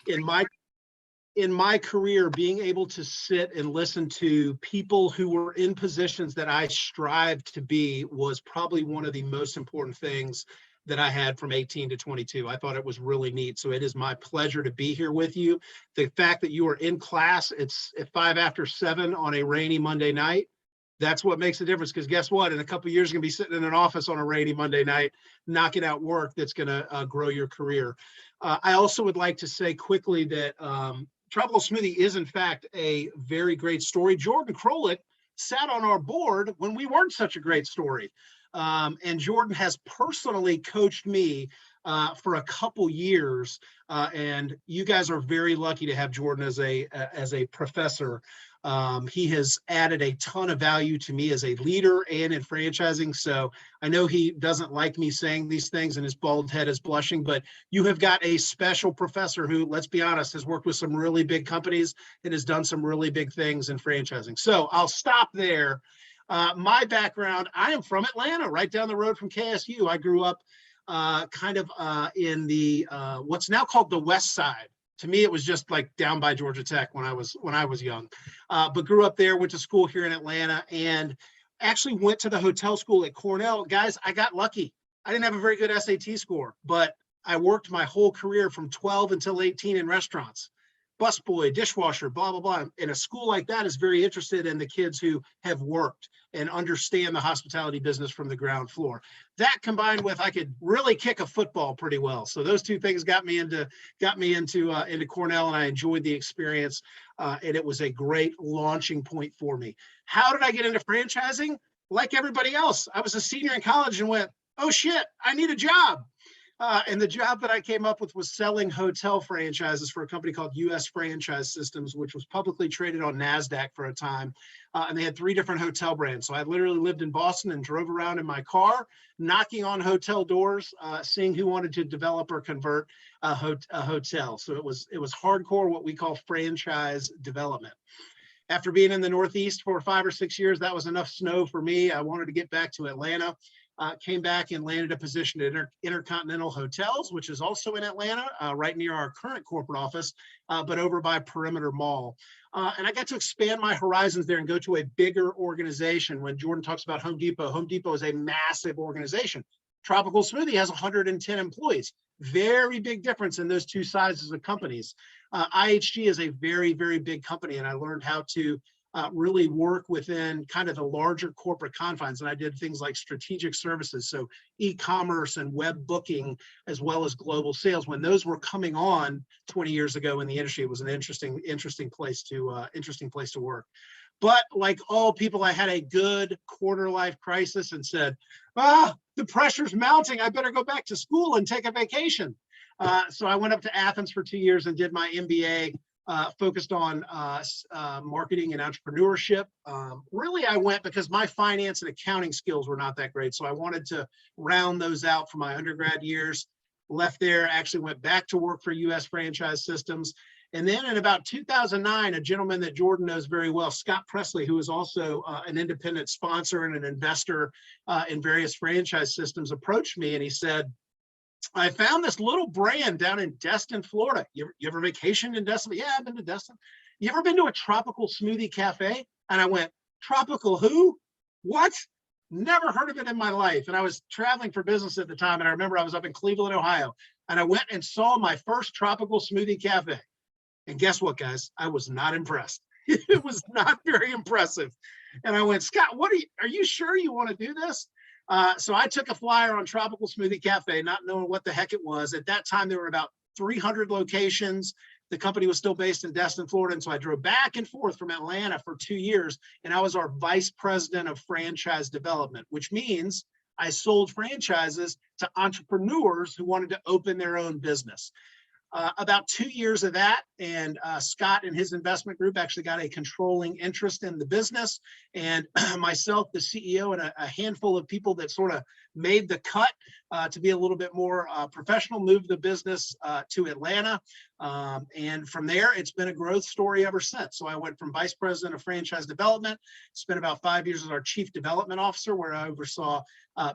in my career, being able to sit and listen to people who were in positions that I strived to be was probably one of the most important things that I had from 18 to 22. I thought it was really neat. So it is my pleasure to be here with you. The fact that you are in class, it's at 5 after 7 on a rainy Monday night. That's what makes a difference, because guess what? In a couple of years, you're going to be sitting in an office on a rainy Monday night, knocking out work that's going to grow your career. I also would like to say quickly that Tropical Smoothie is, in fact, a very great story. Jordan Krolick sat on our board when we weren't such a great story. And Jordan has personally coached me for a couple years. And you guys are very lucky to have Jordan as a professor. He has added a ton of value to me as a leader and in franchising. So I know he doesn't like me saying these things and his bald head is blushing, but you have got a special professor who, let's be honest, has worked with some really big companies and has done some really big things in franchising. So I'll stop there. My background, I am from Atlanta, right down the road from KSU. I grew up in the what's now called the West Side. To me, it was just like down by Georgia Tech when I was young, but grew up there, went to school here in Atlanta, and actually went to the hotel school at Cornell. Guys, I got lucky. I didn't have a very good SAT score, but I worked my whole career from 12 until 18 in restaurants. Busboy, dishwasher, blah, blah, blah. And a school like that is very interested in the kids who have worked and understand the hospitality business from the ground floor. That combined with I could really kick a football pretty well. So those two things got me into Cornell, and I enjoyed the experience. And it was a great launching point for me. How did I get into franchising? Like everybody else, I was a senior in college and went, oh shit, I need a job. And the job that I came up with was selling hotel franchises for a company called US Franchise Systems, which was publicly traded on NASDAQ for a time. And they had 3 different hotel brands. So I literally lived in Boston and drove around in my car, knocking on hotel doors, seeing who wanted to develop or convert a hotel. So it was hardcore, what we call franchise development. After being in the Northeast for 5 or 6 years, that was enough snow for me. I wanted to get back to Atlanta. Came back and landed a position at Intercontinental Hotels, which is also in Atlanta, right near our current corporate office, but over by Perimeter Mall. And I got to expand my horizons there and go to a bigger organization. When Jordan talks about Home Depot is a massive organization. Tropical Smoothie has 110 employees. Very big difference in those two sizes of companies. IHG is a very, very big company, and I learned how to really work within kind of the larger corporate confines. And I did things like strategic services, so e-commerce and web booking, as well as global sales. When those were coming on 20 years ago in the industry, it was an interesting place to work. But like all people, I had a good quarter life crisis and said, the pressure's mounting. I better go back to school and take a vacation. So I went up to Athens for 2 years and did my MBA. Focused on marketing and entrepreneurship. Really, I went because my finance and accounting skills were not that great. So I wanted to round those out for my undergrad years. Left there, actually went back to work for US Franchise Systems. And then in about 2009, a gentleman that Jordan knows very well, Scott Presley, who is also an independent sponsor and an investor in various franchise systems, approached me and he said, I found this little brand down in Destin, Florida. You ever vacationed in Destin? Yeah, I've been to Destin. You ever been to a Tropical Smoothie Cafe? And I went, Tropical who? What? Never heard of it in my life. And I was traveling for business at the time. And I remember I was up in Cleveland, Ohio. And I went and saw my first Tropical Smoothie Cafe. And guess what, guys? I was not impressed. It was not very impressive. And I went, Scott, are you sure you want to do this? So I took a flyer on Tropical Smoothie Cafe, not knowing what the heck it was. At that time, there were about 300 locations. The company was still based in Destin, Florida. And so I drove back and forth from Atlanta for 2 years. And I was our vice president of franchise development, which means I sold franchises to entrepreneurs who wanted to open their own business. About 2 years of that, and Scott and his investment group actually got a controlling interest in the business, and myself, the CEO, and a handful of people that sort of made the cut to be a little bit more professional, moved the business to Atlanta. And from there, it's been a growth story ever since. So I went from vice president of franchise development, spent about 5 years as our chief development officer, where I oversaw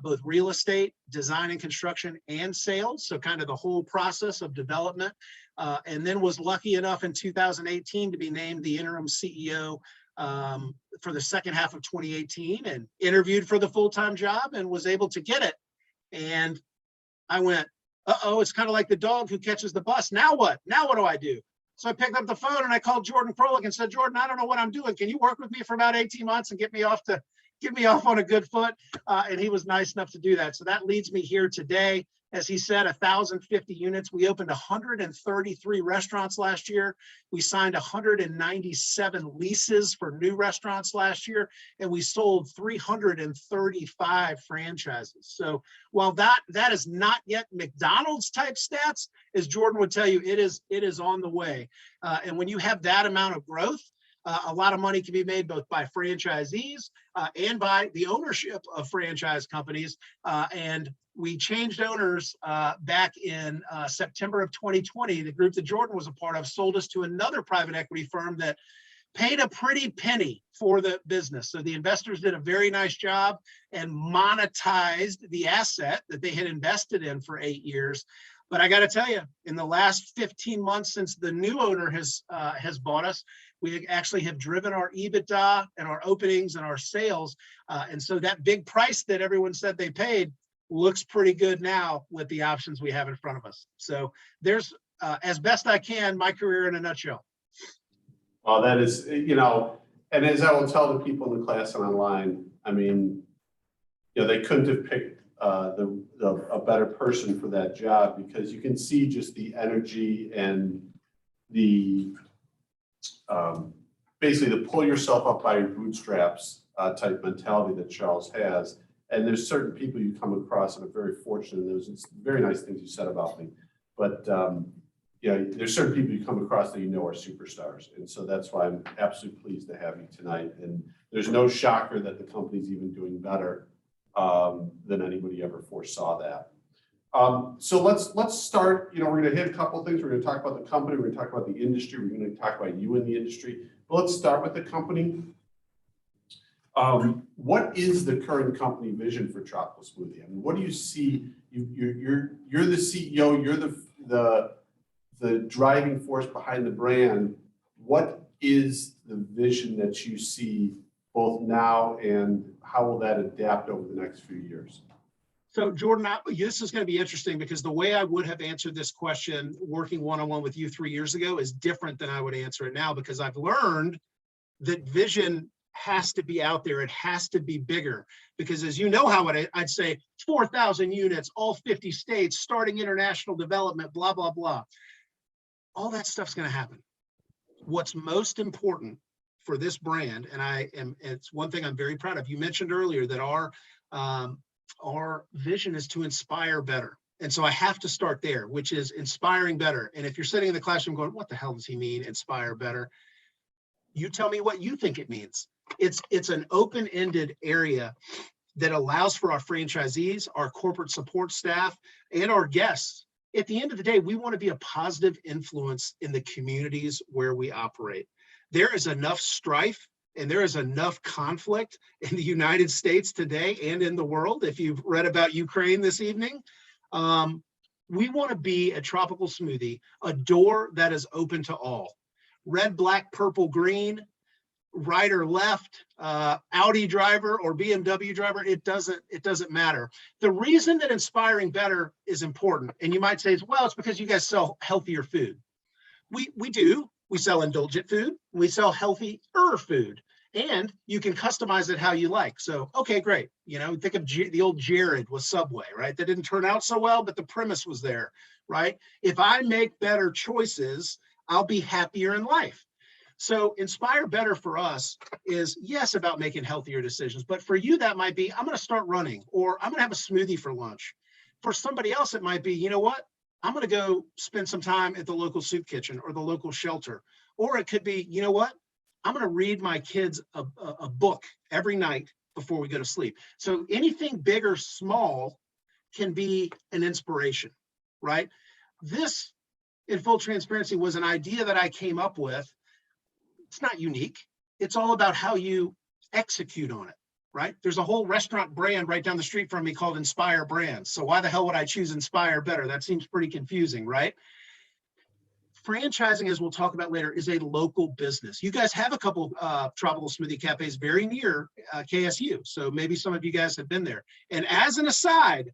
both real estate, design and construction, and sales. So kind of the whole process of development. And then was lucky enough in 2018 to be named the interim CEO for the second half of 2018, and interviewed for the full-time job and was able to get it. And I went, uh-oh, it's kind of like the dog who catches the bus. Now what? Now what do I do? So I picked up the phone and I called Jordan Krolick and said, Jordan, I don't know what I'm doing. Can you work with me for about 18 months and get me off on a good foot? And he was nice enough to do that. So that leads me here today. As he said, 1,050 units. We opened 133 restaurants last year. We signed 197 leases for new restaurants last year, and we sold 335 franchises. So while that is not yet McDonald's type stats, as Jordan would tell you, it is on the way. And when you have that amount of growth, a lot of money can be made both by franchisees and by the ownership of franchise companies. And we changed owners back in September of 2020. The group that Jordan was a part of sold us to another private equity firm that paid a pretty penny for the business. So the investors did a very nice job and monetized the asset that they had invested in for 8 years. But I got to tell you, in the last 15 months since the new owner has bought us, we actually have driven our EBITDA and our openings and our sales. And so that big price that everyone said they paid looks pretty good now with the options we have in front of us. So there's, as best I can, my career in a nutshell. Well, that is, and as I will tell the people in the class and online, I mean, they couldn't have picked a better person for that job, because you can see just the energy and the basically the pull yourself up by your bootstraps type mentality that Charles has. And there's certain people you come across, and I'm very fortunate. There's very nice things you said about me, but there's certain people you come across that are superstars, and so that's why I'm absolutely pleased to have you tonight. And there's no shocker that the company's even doing better than anybody ever foresaw that. So let's start. We're going to hit a couple of things. We're going to talk about the company. We're going to talk about the industry. We're going to talk about you in the industry. But let's start with the company. What is the current company vision for Tropical Smoothie? I mean, what do you see? You're the CEO. You're the driving force behind the brand. What is the vision that you see both now, and how will that adapt over the next few years? So Jordan, this is going to be interesting, because the way I would have answered this question working one-on-one with you 3 years ago is different than I would answer it now, because I've learned that vision has to be out there. It has to be bigger, because as you know how I'd say 4,000 units, all 50 states, starting international development, blah, blah, blah. All that stuff's going to happen. What's most important for this brand, and it's one thing I'm very proud of. You mentioned earlier that our vision is to inspire better. And so I have to start there, which is inspiring better. And if you're sitting in the classroom going, what the hell does he mean, inspire better? You tell me what you think it means. It's an open-ended area that allows for our franchisees, our corporate support staff, and our guests. At the end of the day, we want to be a positive influence in the communities where we operate. There is enough strife and there is enough conflict in the United States today and in the world. If you've read about Ukraine this evening, we want to be a Tropical Smoothie, a door that is open to all. Red, black, purple, green, right or left, Audi driver or BMW driver, it doesn't matter. The reason that inspiring better is important, and you might say, well, it's because you guys sell healthier food. We do. We sell indulgent food. We sell healthier food, and you can customize it how you like. So, okay, great. Think of the old Jared with Subway, right? That didn't turn out so well, but the premise was there, right? If I make better choices, I'll be happier in life. So inspire better for us is, yes, about making healthier decisions. But for you, that might be, I'm going to start running, or I'm going to have a smoothie for lunch. For somebody else, it might be, you know what? I'm going to go spend some time at the local soup kitchen or the local shelter. Or it could be, you know what? I'm going to read my kids a book every night before we go to sleep. So anything big or small can be an inspiration, right? This, in full transparency, was an idea that I came up with. It's not unique. It's all about how you execute on it, right? There's a whole restaurant brand right down the street from me called Inspire Brands. So why the hell would I choose Inspire better? That seems pretty confusing, right? Franchising, as we'll talk about later, is a local business. You guys have a couple Tropical Smoothie cafes very near KSU. So maybe some of you guys have been there. And as an aside,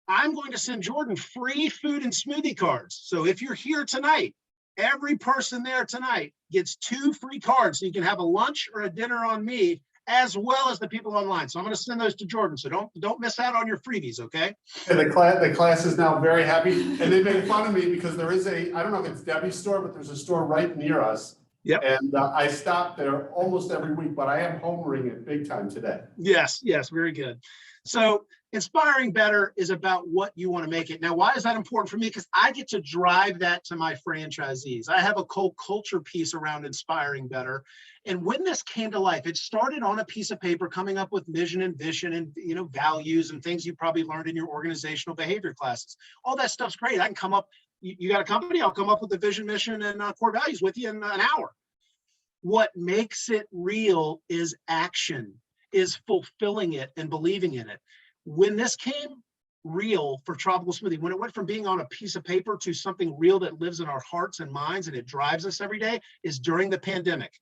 I'm going to send Jordan free food and smoothie cards. So if you're here tonight, every person there tonight gets 2 free cards. So you can have a lunch or a dinner on me, as well as the people online. So I'm going to send those to Jordan. So don't miss out on your freebies, okay? And the class is now very happy. And they make fun of me because there is I don't know if it's Debbie's store, but there's a store right near us. Yep. And I stop there almost every week, but I am homering it big time today. Yes, very good. So inspiring better is about what you want to make it. Now, why is that important for me? Because I get to drive that to my franchisees. I have a whole culture piece around inspiring better. And when this came to life, it started on a piece of paper, coming up with mission and vision and values and things you probably learned in your organizational behavior classes. All that stuff's great. I can come up, you got a company, I'll come up with the vision, mission, and core values with you in an hour. What makes it real is action, is fulfilling it and believing in it. When this came real for Tropical Smoothie, when it went from being on a piece of paper to something real that lives in our hearts and minds and it drives us every day, is during the pandemic.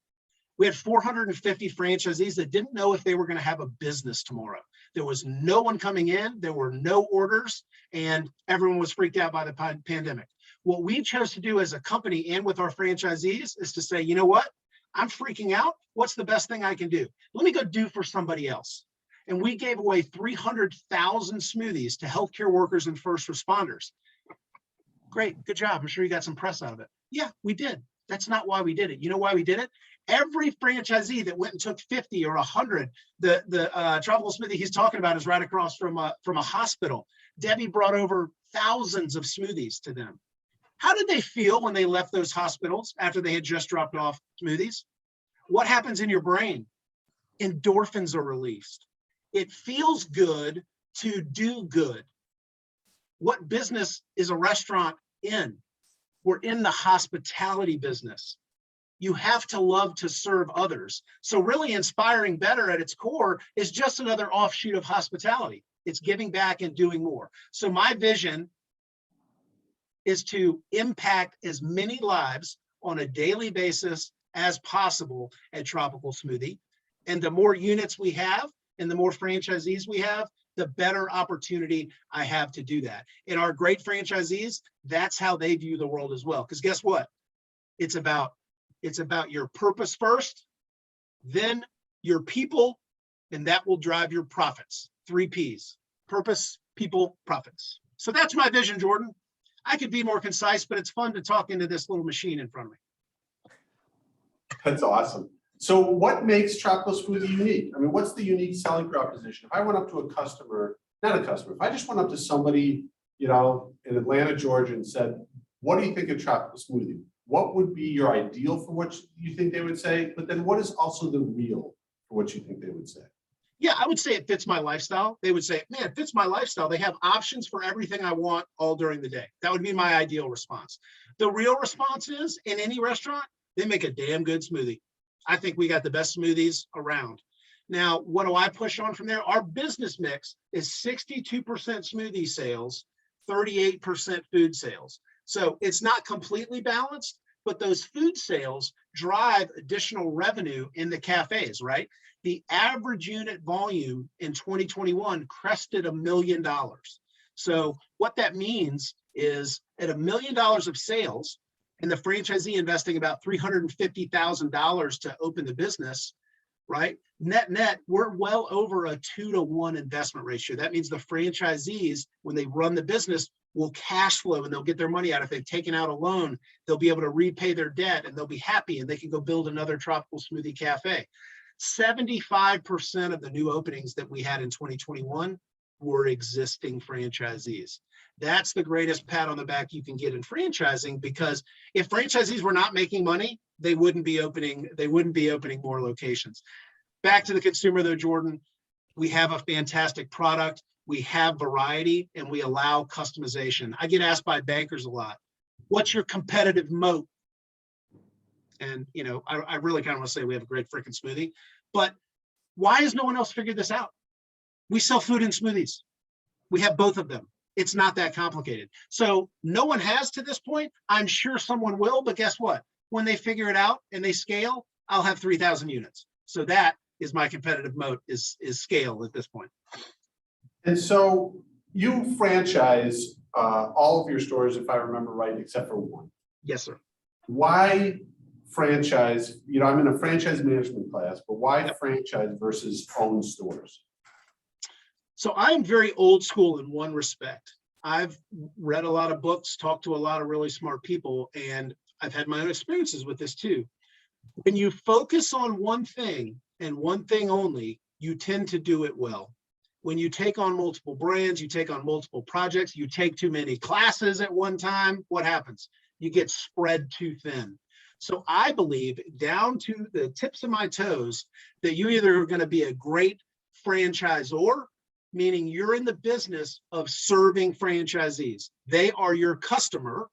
We had 450 franchisees that didn't know if they were going to have a business tomorrow. There was no one coming in, there were no orders, and everyone was freaked out by the pandemic. What we chose to do as a company and with our franchisees is to say, you know what? I'm freaking out. What's the best thing I can do? Let me go do for somebody else. And we gave away 300,000 smoothies to healthcare workers and first responders. Great, good job. I'm sure you got some press out of it. Yeah, we did. That's not why we did it. You know why we did it? Every franchisee that went and took 50 or 100, the Tropical Smoothie he's talking about is right across from a hospital. Debbie brought over thousands of smoothies to them. How did they feel when they left those hospitals after they had just dropped off smoothies? What happens in your brain? Endorphins are released. It feels good to do good. What business is a restaurant in? We're in the hospitality business. You have to love to serve others. So really inspiring better at its core is just another offshoot of hospitality. It's giving back and doing more. So my vision is to impact as many lives on a daily basis as possible at Tropical Smoothie. And the more units we have and the more franchisees we have, the better opportunity I have to do that. And our great franchisees, that's how they view the world as well. Because guess what? It's about your purpose first, then your people, and that will drive your profits. 3 Ps: purpose, people, profits. So that's my vision, Jordan. I could be more concise, but it's fun to talk into this little machine in front of me. That's awesome. So what makes Tropical Smoothie unique? I mean, what's the unique selling proposition? If I went up to a customer, not a customer, if I just went up to somebody, in Atlanta, Georgia, and said, what do you think of Tropical Smoothie? What would be your ideal for what you think they would say? But then what is also the real for what you think they would say? Yeah, I would say it fits my lifestyle. They would say, man, it fits my lifestyle. They have options for everything I want all during the day. That would be my ideal response. The real response is, in any restaurant, they make a damn good smoothie. I think we got the best smoothies around. Now, what do I push on from there? Our business mix is 62% smoothie sales, 38% food sales. So it's not completely balanced, but those food sales drive additional revenue in the cafes, right? The average unit volume in 2021 crested $1 million. So what that means is at $1 million of sales, and the franchisee investing about $350,000 to open the business, right? Net, we're well over a 2-to-1 investment ratio. That means the franchisees, when they run the business, will cash flow and they'll get their money out. If they've taken out a loan, they'll be able to repay their debt and they'll be happy and they can go build another Tropical Smoothie cafe. 75% of the new openings that we had in 2021 were existing franchisees. That's the greatest pat on the back you can get in franchising, because if franchisees were not making money, they wouldn't be opening more locations. Back to the consumer though, Jordan, we have a fantastic product. We have variety and we allow customization. I get asked by bankers a lot, what's your competitive moat? And, you know, I really kind of want to say we have a great freaking smoothie, but why has no one else figured this out? We sell food and smoothies. We have both of them. It's not that complicated. So no one has to this point. I'm sure someone will, but guess what? When they figure it out and they scale, I'll have 3,000 units. So that is my competitive moat is scale at this point. And so you franchise all of your stores, if I remember right, except for one. Yes, sir. Why franchise? You know, I'm in a franchise management class, but why franchise versus own stores? So I'm very old school in one respect. I've read a lot of books, talked to a lot of really smart people, and I've had my own experiences with this too. When you focus on one thing and one thing only, you tend to do it well. When you take on multiple brands, you take on multiple projects, you take too many classes at one time, what happens? You get spread too thin. So I believe down to the tips of my toes that you either are going to be a great franchisor, meaning you're in the business of serving franchisees. They are your customer,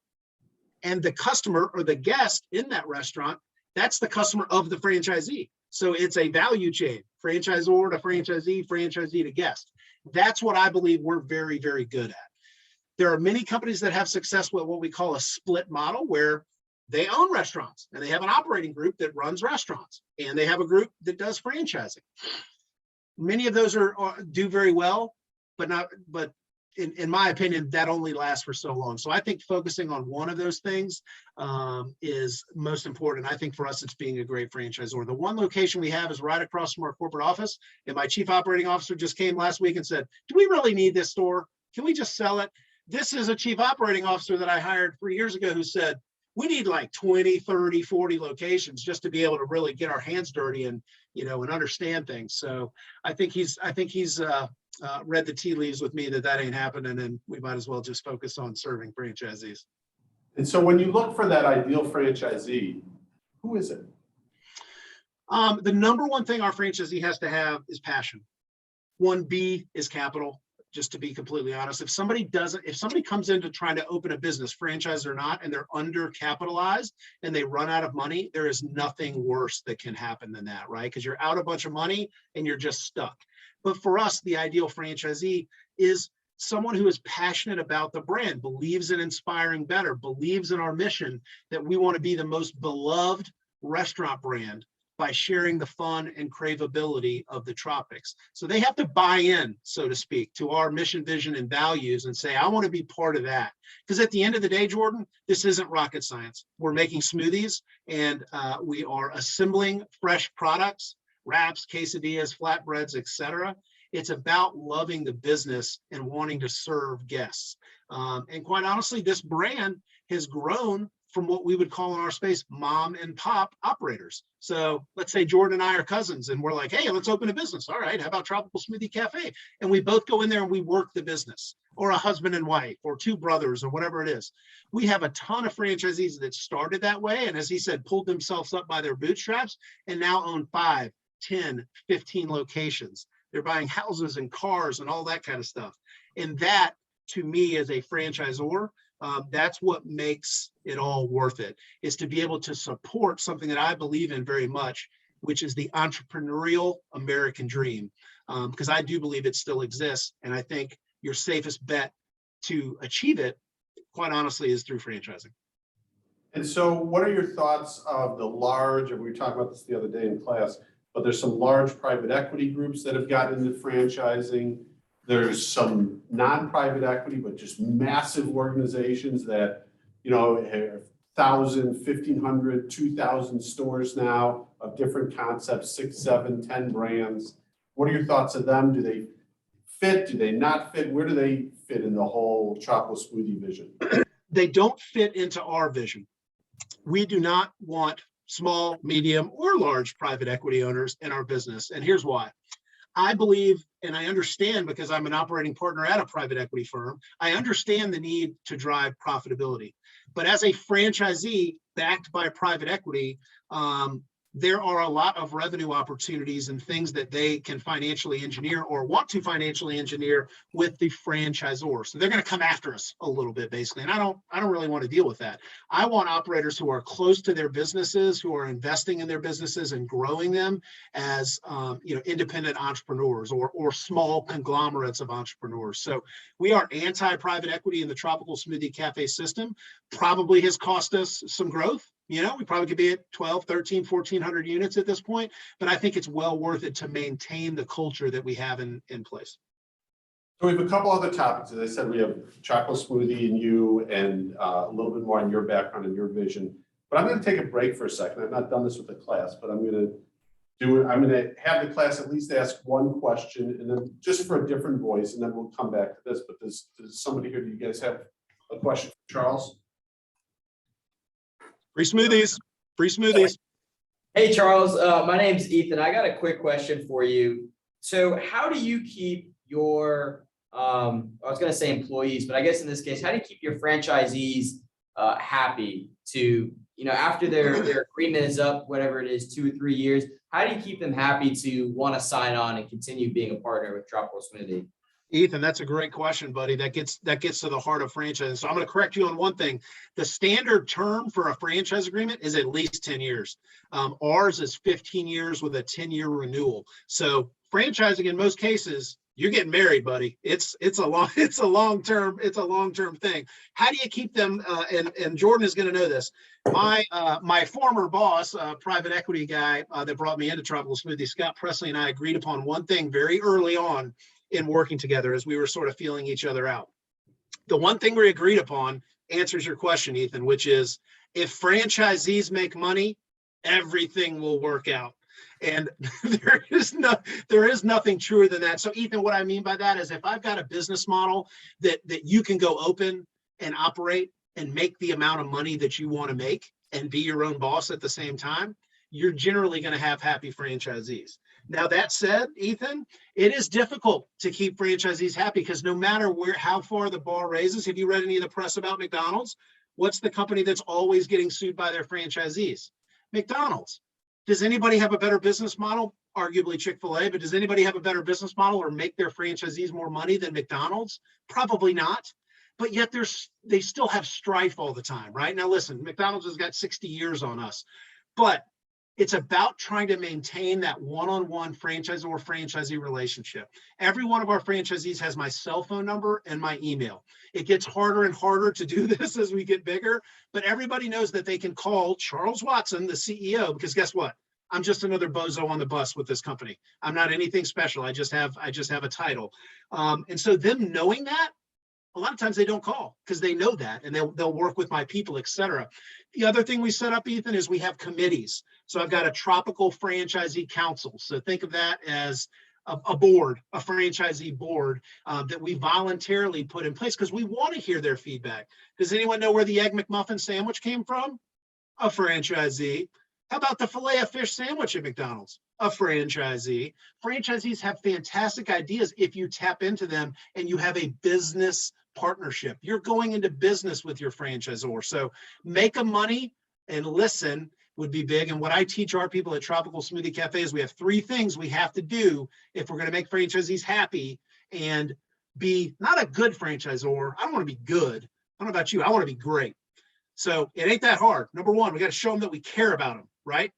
and the customer or the guest in that restaurant, that's the customer of the franchisee. So it's a value chain, franchisor to franchisee, franchisee to guest. That's what I believe we're very, very good at. There are many companies that have success with what we call a split model, where they own restaurants and they have an operating group that runs restaurants, and they have a group that does franchising. Many of those do very well, but in my opinion, that only lasts for so long. So I think focusing on one of those things is most important. I think for us, it's being a great franchisor. The one location we have is right across from our corporate office. And my chief operating officer just came last week and said, do we really need this store? Can we just sell it? This is a chief operating officer that I hired 3 years ago who said, we need like 20, 30, 40 locations just to be able to really get our hands dirty and, you know, and understand things. So I think he's read the tea leaves with me that ain't happening, and we might as well just focus on serving franchisees. And so when you look for that ideal franchisee, who is it? The number one thing our franchisee has to have is passion. 1B is capital. Just to be completely honest, if somebody comes into trying to open a business, franchise or not, and they're undercapitalized and they run out of money, there is nothing worse that can happen than that, right? Because you're out a bunch of money and you're just stuck. But for us, the ideal franchisee is someone who is passionate about the brand, believes in inspiring better, believes in our mission that we want to be the most beloved restaurant brand by sharing the fun and craveability of the tropics. So they have to buy in, so to speak, to our mission, vision, and values and say, I want to be part of that. Because at the end of the day, Jordan, this isn't rocket science. We're making smoothies and we are assembling fresh products, wraps, quesadillas, flatbreads, etc. It's about loving the business and wanting to serve guests. And quite honestly, this brand has grown from what we would call in our space mom and pop operators. So let's say Jordan and I are cousins and we're like, hey, let's open a business. All right, how about Tropical Smoothie Cafe? And we both go in there and we work the business, or a husband and wife, or two brothers, or whatever it is. We have a ton of franchisees that started that way, and as he said, pulled themselves up by their bootstraps and now own 5, 10, 15 locations. They're buying houses and cars and all that kind of stuff. And that, to me, as a franchisor, that's what makes it all worth it, is to be able to support something that I believe in very much, which is the entrepreneurial American dream. Because I do believe it still exists. And I think your safest bet to achieve it, quite honestly, is through franchising. And so what are your thoughts of the large, and we were talking about this the other day in class, but there's some large private equity groups that have gotten into franchising. There's some non-private equity, but just massive organizations that, you know, have 1,000, 1,500, 2,000 stores now of different concepts, 6, 7, 10 brands. What are your thoughts of them? Do they fit? Do they not fit? Where do they fit in the whole Tropical Smoothie vision? They don't fit into our vision. We do not want small, medium, or large private equity owners in our business. And here's why. I believe, and I understand because I'm an operating partner at a private equity firm, I understand the need to drive profitability. But as a franchisee backed by private equity, there are a lot of revenue opportunities and things that they can financially engineer or want to financially engineer with the franchisor. So they're going to come after us a little bit, basically. And I don't really want to deal with that. I want operators who are close to their businesses, who are investing in their businesses and growing them as independent entrepreneurs or small conglomerates of entrepreneurs. So we are anti-private equity in the Tropical Smoothie Cafe system. Probably has cost us some growth. We probably could be at 12, 13, 1,400 units at this point, but I think it's well worth it to maintain the culture that we have in place. So we have a couple other topics. As I said, we have Tropical Smoothie and you, and a little bit more on your background and your vision. But I'm going to take a break for a second. I've not done this with the class, but I'm going to have the class at least ask one question, and then just for a different voice, and then we'll come back to this. But does somebody here, do you guys have a question for Charles? Free smoothies, free smoothies. Hey, Charles, my name's Ethan. I got a quick question for you. So how do you keep your, I was going to say employees, but I guess in this case, how do you keep your franchisees happy to, after their agreement is up, whatever it is, 2 or 3 years, how do you keep them happy to want to sign on and continue being a partner with Tropical Smoothie? Ethan, that's a great question, buddy. That gets to the heart of franchise. So I'm going to correct you on one thing. The standard term for a franchise agreement is at least 10 years. Ours is 15 years with a 10-year renewal. So franchising in most cases, you're getting married, buddy. It's a long-term thing. How do you keep them? And Jordan is going to know this. My former boss, private equity guy that brought me into Tropical Smoothie, Scott Presley, and I agreed upon one thing very early on in working together as we were sort of feeling each other out. The one thing we agreed upon answers your question, Ethan, which is if franchisees make money, everything will work out. And there is nothing truer than that. So Ethan, what I mean by that is if I've got a business model that you can go open and operate and make the amount of money that you want to make and be your own boss at the same time, you're generally going to have happy franchisees. Now, that said, Ethan, it is difficult to keep franchisees happy because no matter how far the bar raises, have you read any of the press about McDonald's? What's the company that's always getting sued by their franchisees? McDonald's. Does anybody have a better business model? Arguably Chick-fil-A, but does anybody have a better business model or make their franchisees more money than McDonald's? Probably not. But yet they still have strife all the time, right? Now, listen, McDonald's has got 60 years on us, but it's about trying to maintain that one-on-one franchisor-franchisee relationship. Every one of our franchisees has my cell phone number and my email. It gets harder and harder to do this as we get bigger, but everybody knows that they can call Charles Watson, the CEO, because guess what? I'm just another bozo on the bus with this company. I'm not anything special. I just have a title. And so them knowing that, a lot of times they don't call because they know that and they'll work with my people, et cetera. The other thing we set up, Ethan, is we have committees. So I've got a Tropical Franchisee Council. So think of that as a board, a franchisee board that we voluntarily put in place because we want to hear their feedback. Does anyone know where the Egg McMuffin sandwich came from? A franchisee. How about the Filet-O-Fish sandwich at McDonald's? A franchisee. Franchisees have fantastic ideas if you tap into them and you have a business partnership. You're going into business with your franchisor. So make a money and listen would be big. And what I teach our people at Tropical Smoothie Cafe is we have 3 things we have to do if we're going to make franchisees happy and be not a good franchisor. I don't want to be good. I don't know about you. I want to be great. So it ain't that hard. Number 1, we got to show them that we care about them, right?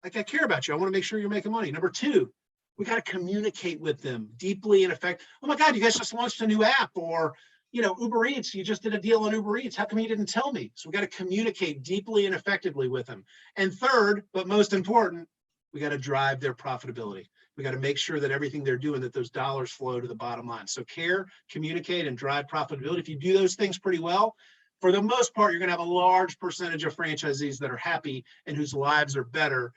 Like I care about you. I want to make sure you're making money. Number 2, we got to communicate with them deeply and effectively. Oh my God, you guys just launched a new app, or Uber Eats, you just did a deal on Uber Eats. How come you didn't tell me? So we got to communicate deeply and effectively with them. And third, but most important, we got to drive their profitability. We got to make sure that everything they're doing, that those dollars flow to the bottom line. So care, communicate, and drive profitability. If you do those things pretty well, for the most part, you're going to have a large percentage of franchisees that are happy and whose lives are better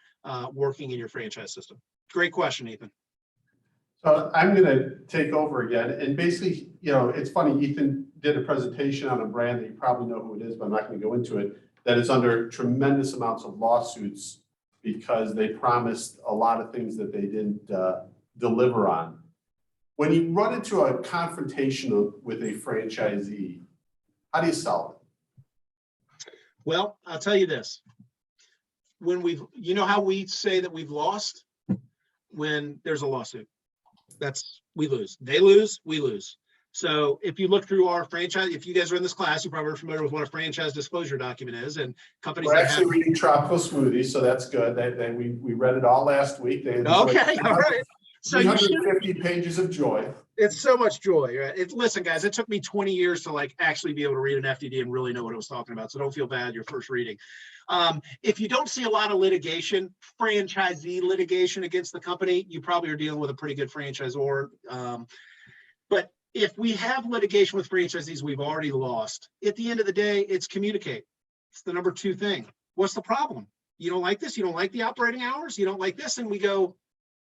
working in your franchise system. Great question, Ethan. So I'm going to take over again. And basically, it's funny, Ethan did a presentation on a brand that you probably know who it is, but I'm not going to go into it, that is under tremendous amounts of lawsuits because they promised a lot of things that they didn't deliver on. When you run into a confrontation with a franchisee, how do you solve it? Well, I'll tell you this. when you know how we say that we've lost? When there's a lawsuit. We lose. They lose, we lose. So if you look through our franchise, if you guys are in this class, you're probably familiar with what a franchise disclosure document is, and companies. We're actually reading Tropical Smoothie, so that's good. We read it all last week. They okay, all right. So 350 pages of joy. It's so much joy, right? Listen, guys, it took me 20 years to like actually be able to read an FDD and really know what it was talking about. So don't feel bad your first reading. If you don't see a lot of litigation, franchisee litigation against the company, you probably are dealing with a pretty good franchisor. But if we have litigation with franchisees we've already lost, at the end of the day, it's communicate. It's the number 2 thing. What's the problem? You don't like this? You don't like the operating hours? You don't like this? And we go,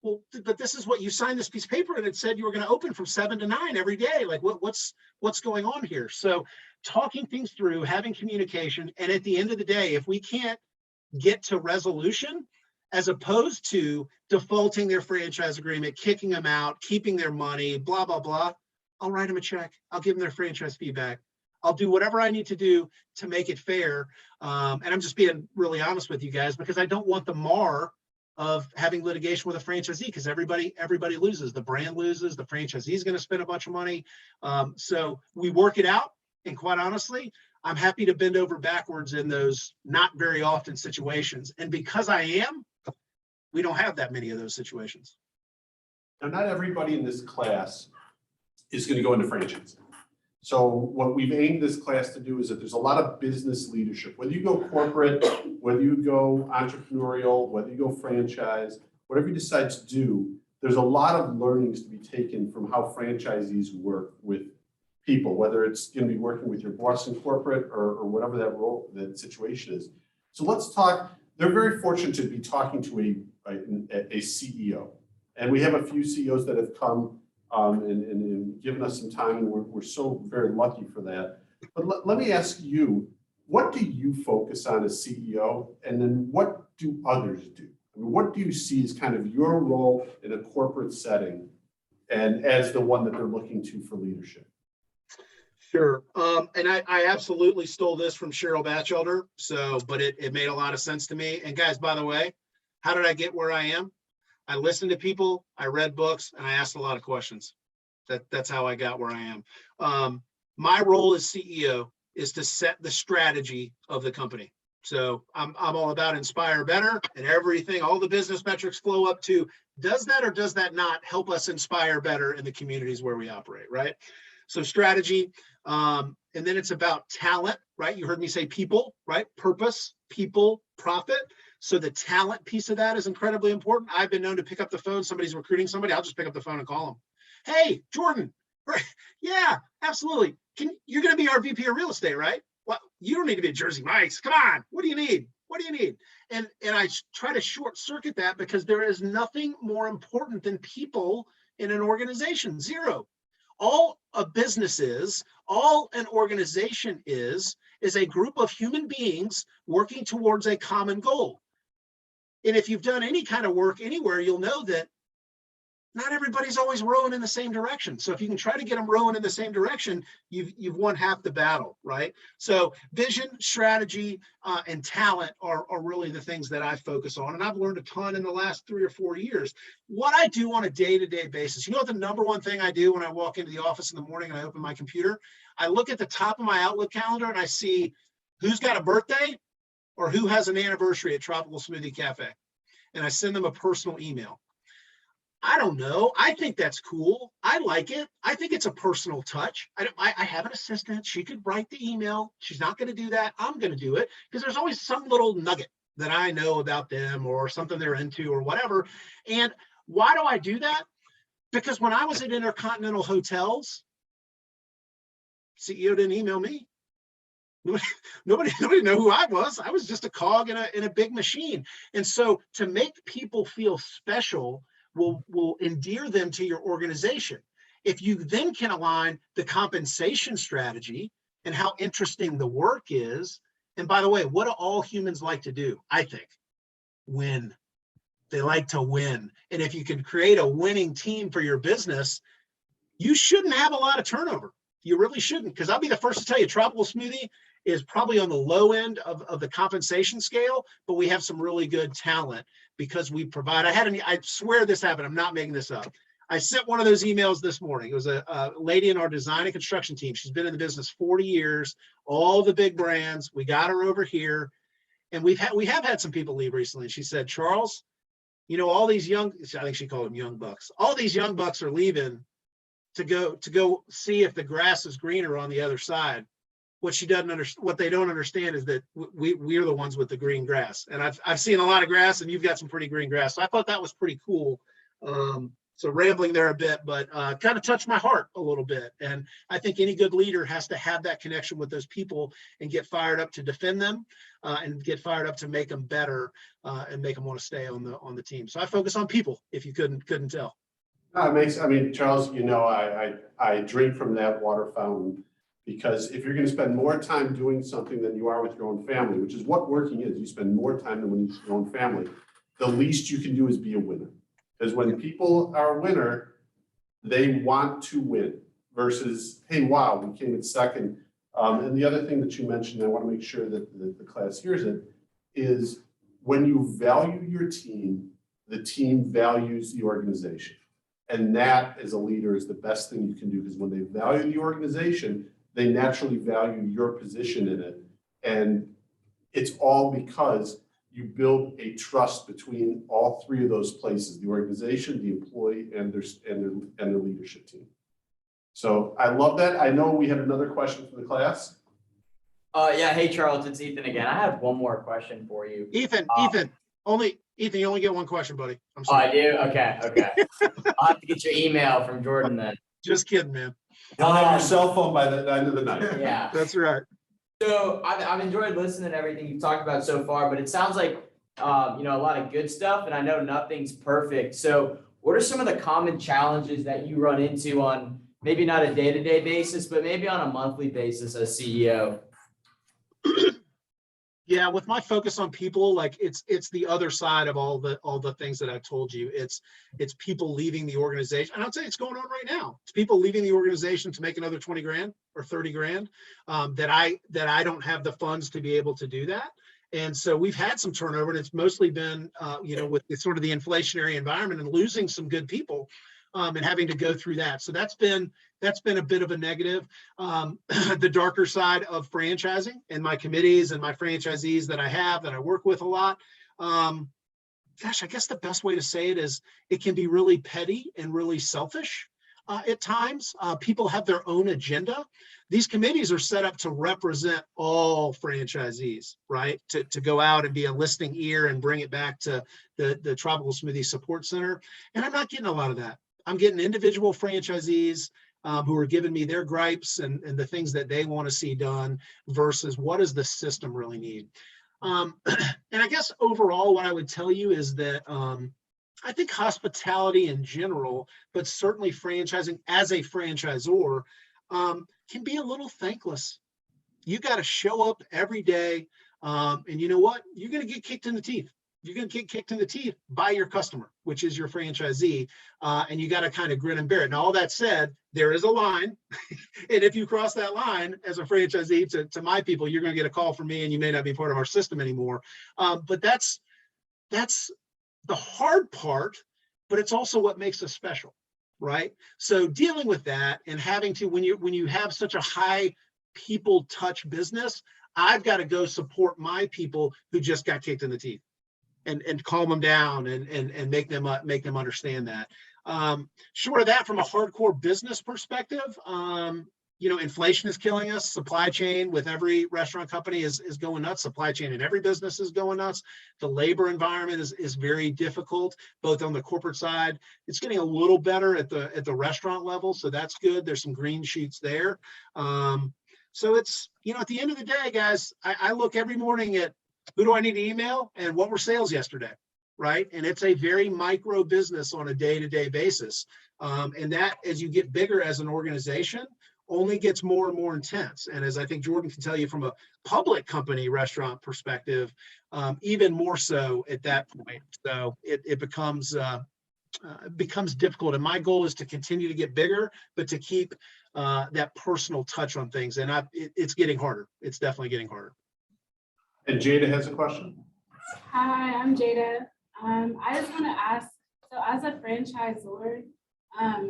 well, but this is what you signed this piece of paper and it said you were going to open from 7 to 9 every day. Like what's going on here? So talking things through, having communication. And at the end of the day, if we can't get to resolution, as opposed to defaulting their franchise agreement, kicking them out, keeping their money, blah, blah, blah, I'll write them a check. I'll give them their franchise feedback. I'll do whatever I need to do to make it fair. And I'm just being really honest with you guys, because I don't want the mar of having litigation with a franchisee, because everybody loses. The brand loses, the franchisee is going to spend a bunch of money. So we work it out. And quite honestly, I'm happy to bend over backwards in those not very often situations. And because I am, we don't have that many of those situations. Now, not everybody in this class is going to go into franchising. So what we've aimed this class to do is that there's a lot of business leadership, whether you go corporate, whether you go entrepreneurial, whether you go franchise, whatever you decide to do, there's a lot of learnings to be taken from how franchisees work with people, whether it's going to be working with your boss in corporate or whatever that situation is. So let's talk. They're very fortunate to be talking to a CEO. And we have a few CEOs that have come and given us some time, and we're so very lucky for that. But let me ask you, what do you focus on as CEO, and then what do others do? I mean, what do you see as kind of your role in a corporate setting and as the one that they're looking to for leadership? Sure. And I absolutely stole this from Cheryl Batchelder. But it made a lot of sense to me. And guys, by the way, how did I get where I am? I listened to people, I read books, and I asked a lot of questions. That's how I got where I am. My role as CEO is to set the strategy of the company. So I'm all about inspire better, and everything, all the business metrics flow up to, does that or does that not help us inspire better in the communities where we operate, right? So strategy, and then it's about talent, right? You heard me say people, right? Purpose, people, profit. So the talent piece of that is incredibly important. I've been known to pick up the phone. Somebody's recruiting somebody. I'll just pick up the phone and call them. Hey, Jordan. Right. Yeah, absolutely. You're going to be our VP of real estate, right? Well, you don't need to be at Jersey Mike's. Come on. What do you need? What do you need? And I try to short circuit that, because there is nothing more important than people in an organization. Zero. All a business is, all an organization is a group of human beings working towards a common goal. And if you've done any kind of work anywhere, you'll know that not everybody's always rowing in the same direction. So if you can try to get them rowing in the same direction, you've won half the battle, right? So vision, strategy, and talent are really the things that I focus on. And I've learned a ton in the last 3 or 4 years. What I do on a day-to-day basis, you know what the number one thing I do when I walk into the office in the morning and I open my computer? I look at the top of my Outlook calendar and I see who's got a birthday or who has an anniversary at Tropical Smoothie Café. And I send them a personal email. I don't know. I think that's cool. I like it. I think it's a personal touch. I have an assistant. She could write the email. She's not going to do that. I'm going to do it, because there's always some little nugget that I know about them or something they're into or whatever. And why do I do that? Because when I was at Intercontinental Hotels, CEO didn't email me. Nobody knew who I was. I was just a cog in a big machine. And so to make people feel special will endear them to your organization. If you then can align the compensation strategy and how interesting the work is, and by the way, what do all humans like to do? I think win. They like to win. And if you can create a winning team for your business, you shouldn't have a lot of turnover. You really shouldn't, because I'll be the first to tell you, Tropical Smoothie is probably on the low end of the compensation scale, but we have some really good talent because we provide. I swear this happened. I'm not making this up. I sent one of those emails this morning. It was a lady in our design and construction team. She's been in the business 40 years, all the big brands. We got her over here, and we have had some people leave recently. She said, Charles, all these young, I think she called them young bucks. All these young bucks are leaving to go see if the grass is greener on the other side. What she doesn't understand, what they don't understand is that we're the ones with the green grass. And I've seen a lot of grass, and you've got some pretty green grass. So I thought that was pretty cool. So rambling there a bit, but kind of touched my heart a little bit. And I think any good leader has to have that connection with those people and get fired up to defend them and get fired up to make them better and make them want to stay on the team. So I focus on people, if you couldn't tell. Charles, I drink from that water fountain, because if you're going to spend more time doing something than you are with your own family, which is what working is, you spend more time than when you your own family, the least you can do is be a winner. Because when people are a winner, they want to win versus, hey, wow, we came in second. And the other thing that you mentioned, I want to make sure that the class hears it, is when you value your team, the team values the organization. And that, as a leader, is the best thing you can do, because when they value the organization, they naturally value your position in it. And it's all because you build a trust between all three of those places: the organization, the employee, and their leadership team. So I love that. I know we had another question from the class. Yeah. Hey, Charles, it's Ethan again. I have one more question for you. Ethan, you only get one question, buddy. I'm sorry. Oh, I do? Okay. I'll have to get your email from Jordan then. Just kidding, man. You'll have your cell phone by the end of the night. Yeah. That's right. So I've enjoyed listening to everything you've talked about so far, but it sounds like, a lot of good stuff, and I know nothing's perfect. So what are some of the common challenges that you run into on maybe not a day-to-day basis, but maybe on a monthly basis as CEO? Yeah, with my focus on people, like it's the other side of all the things that I told you. It's people leaving the organization. And I'd say it's going on right now. It's people leaving the organization to make another 20 grand or 30 grand that I don't have the funds to be able to do that. And so we've had some turnover, and it's mostly been, with sort of the inflationary environment and losing some good people and having to go through that. So that's been a bit of a negative. The darker side of franchising and my committees and my franchisees that I work with a lot. Gosh, I guess the best way to say it is it can be really petty and really selfish at times. People have their own agenda. These committees are set up to represent all franchisees, right? To go out and be a listening ear and bring it back to the Tropical Smoothie Support Center. And I'm not getting a lot of that. I'm getting individual franchisees who are giving me their gripes and the things that they want to see done versus what does the system really need. And I guess overall, what I would tell you is that I think hospitality in general, but certainly franchising as a franchisor, can be a little thankless. You got to show up every day, and you know what? You're going to get kicked in the teeth. You're going to get kicked in the teeth by your customer, which is your franchisee, and you got to kind of grin and bear it. Now, all that said, there is a line, and if you cross that line as a franchisee to my people, you're going to get a call from me, and you may not be part of our system anymore. But that's the hard part, but it's also what makes us special, right? So dealing with that and having to, when you have such a high people touch business, I've got to go support my people who just got kicked in the teeth. And calm them down and make them understand that. Short of that, from a hardcore business perspective, inflation is killing us. Supply chain with every restaurant company is going nuts. Supply chain in every business is going nuts. The labor environment is very difficult, both on the corporate side. It's getting a little better at the restaurant level, so that's good. There's some green shoots there. So it's, at the end of the day, guys, I look every morning at who do I need to email and what were sales yesterday, right? And it's a very micro business on a day-to-day basis. And that, as you get bigger as an organization, only gets more and more intense. And as I think Jordan can tell you from a public company restaurant perspective, even more so at that point. So it becomes becomes difficult. And my goal is to continue to get bigger, but to keep that personal touch on things. And it's getting harder. It's definitely getting harder. And Jada has a question. Hi, I'm Jada. I just want to ask, so as a franchisor,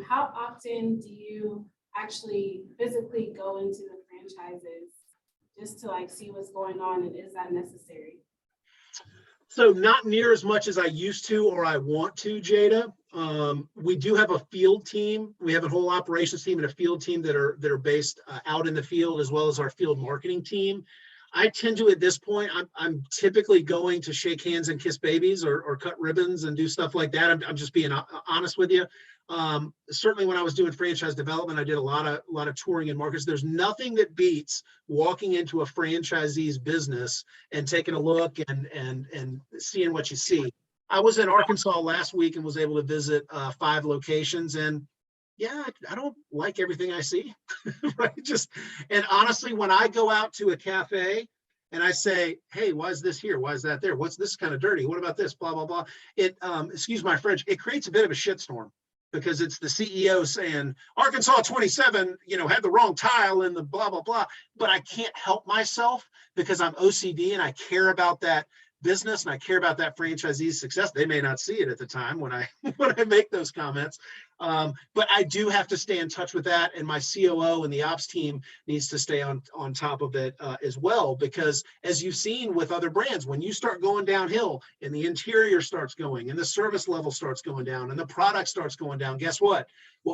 how often do you actually physically go into the franchises just to like see what's going on, and is that necessary? So not near as much as I used to or I want to, Jada. We do have a field team. We have a whole operations team and a field team that are based out in the field, as well as our field marketing team. I tend to, at this point, I'm typically going to shake hands and kiss babies or cut ribbons and do stuff like that. I'm just being honest with you. Certainly when I was doing franchise development, I did a lot of touring in markets. There's nothing that beats walking into a franchisee's business and taking a look and seeing what you see. I was in Arkansas last week and was able to visit 5 locations, and yeah, I don't like everything I see, right? And honestly, when I go out to a cafe and I say, hey, why is this here? Why is that there? What's this kind of dirty? What about this? Blah, blah, blah. It, excuse my French, it creates a bit of a shitstorm because it's the CEO saying Arkansas 27, had the wrong tile and the blah, blah, blah. But I can't help myself because I'm OCD and I care about that business and I care about that franchisee's success. They may not see it at the time when I make those comments, but I do have to stay in touch with that, and my COO and the ops team needs to stay on top of it as well, because as you've seen with other brands, when you start going downhill and the interior starts going and the service level starts going down and the product starts going down, guess what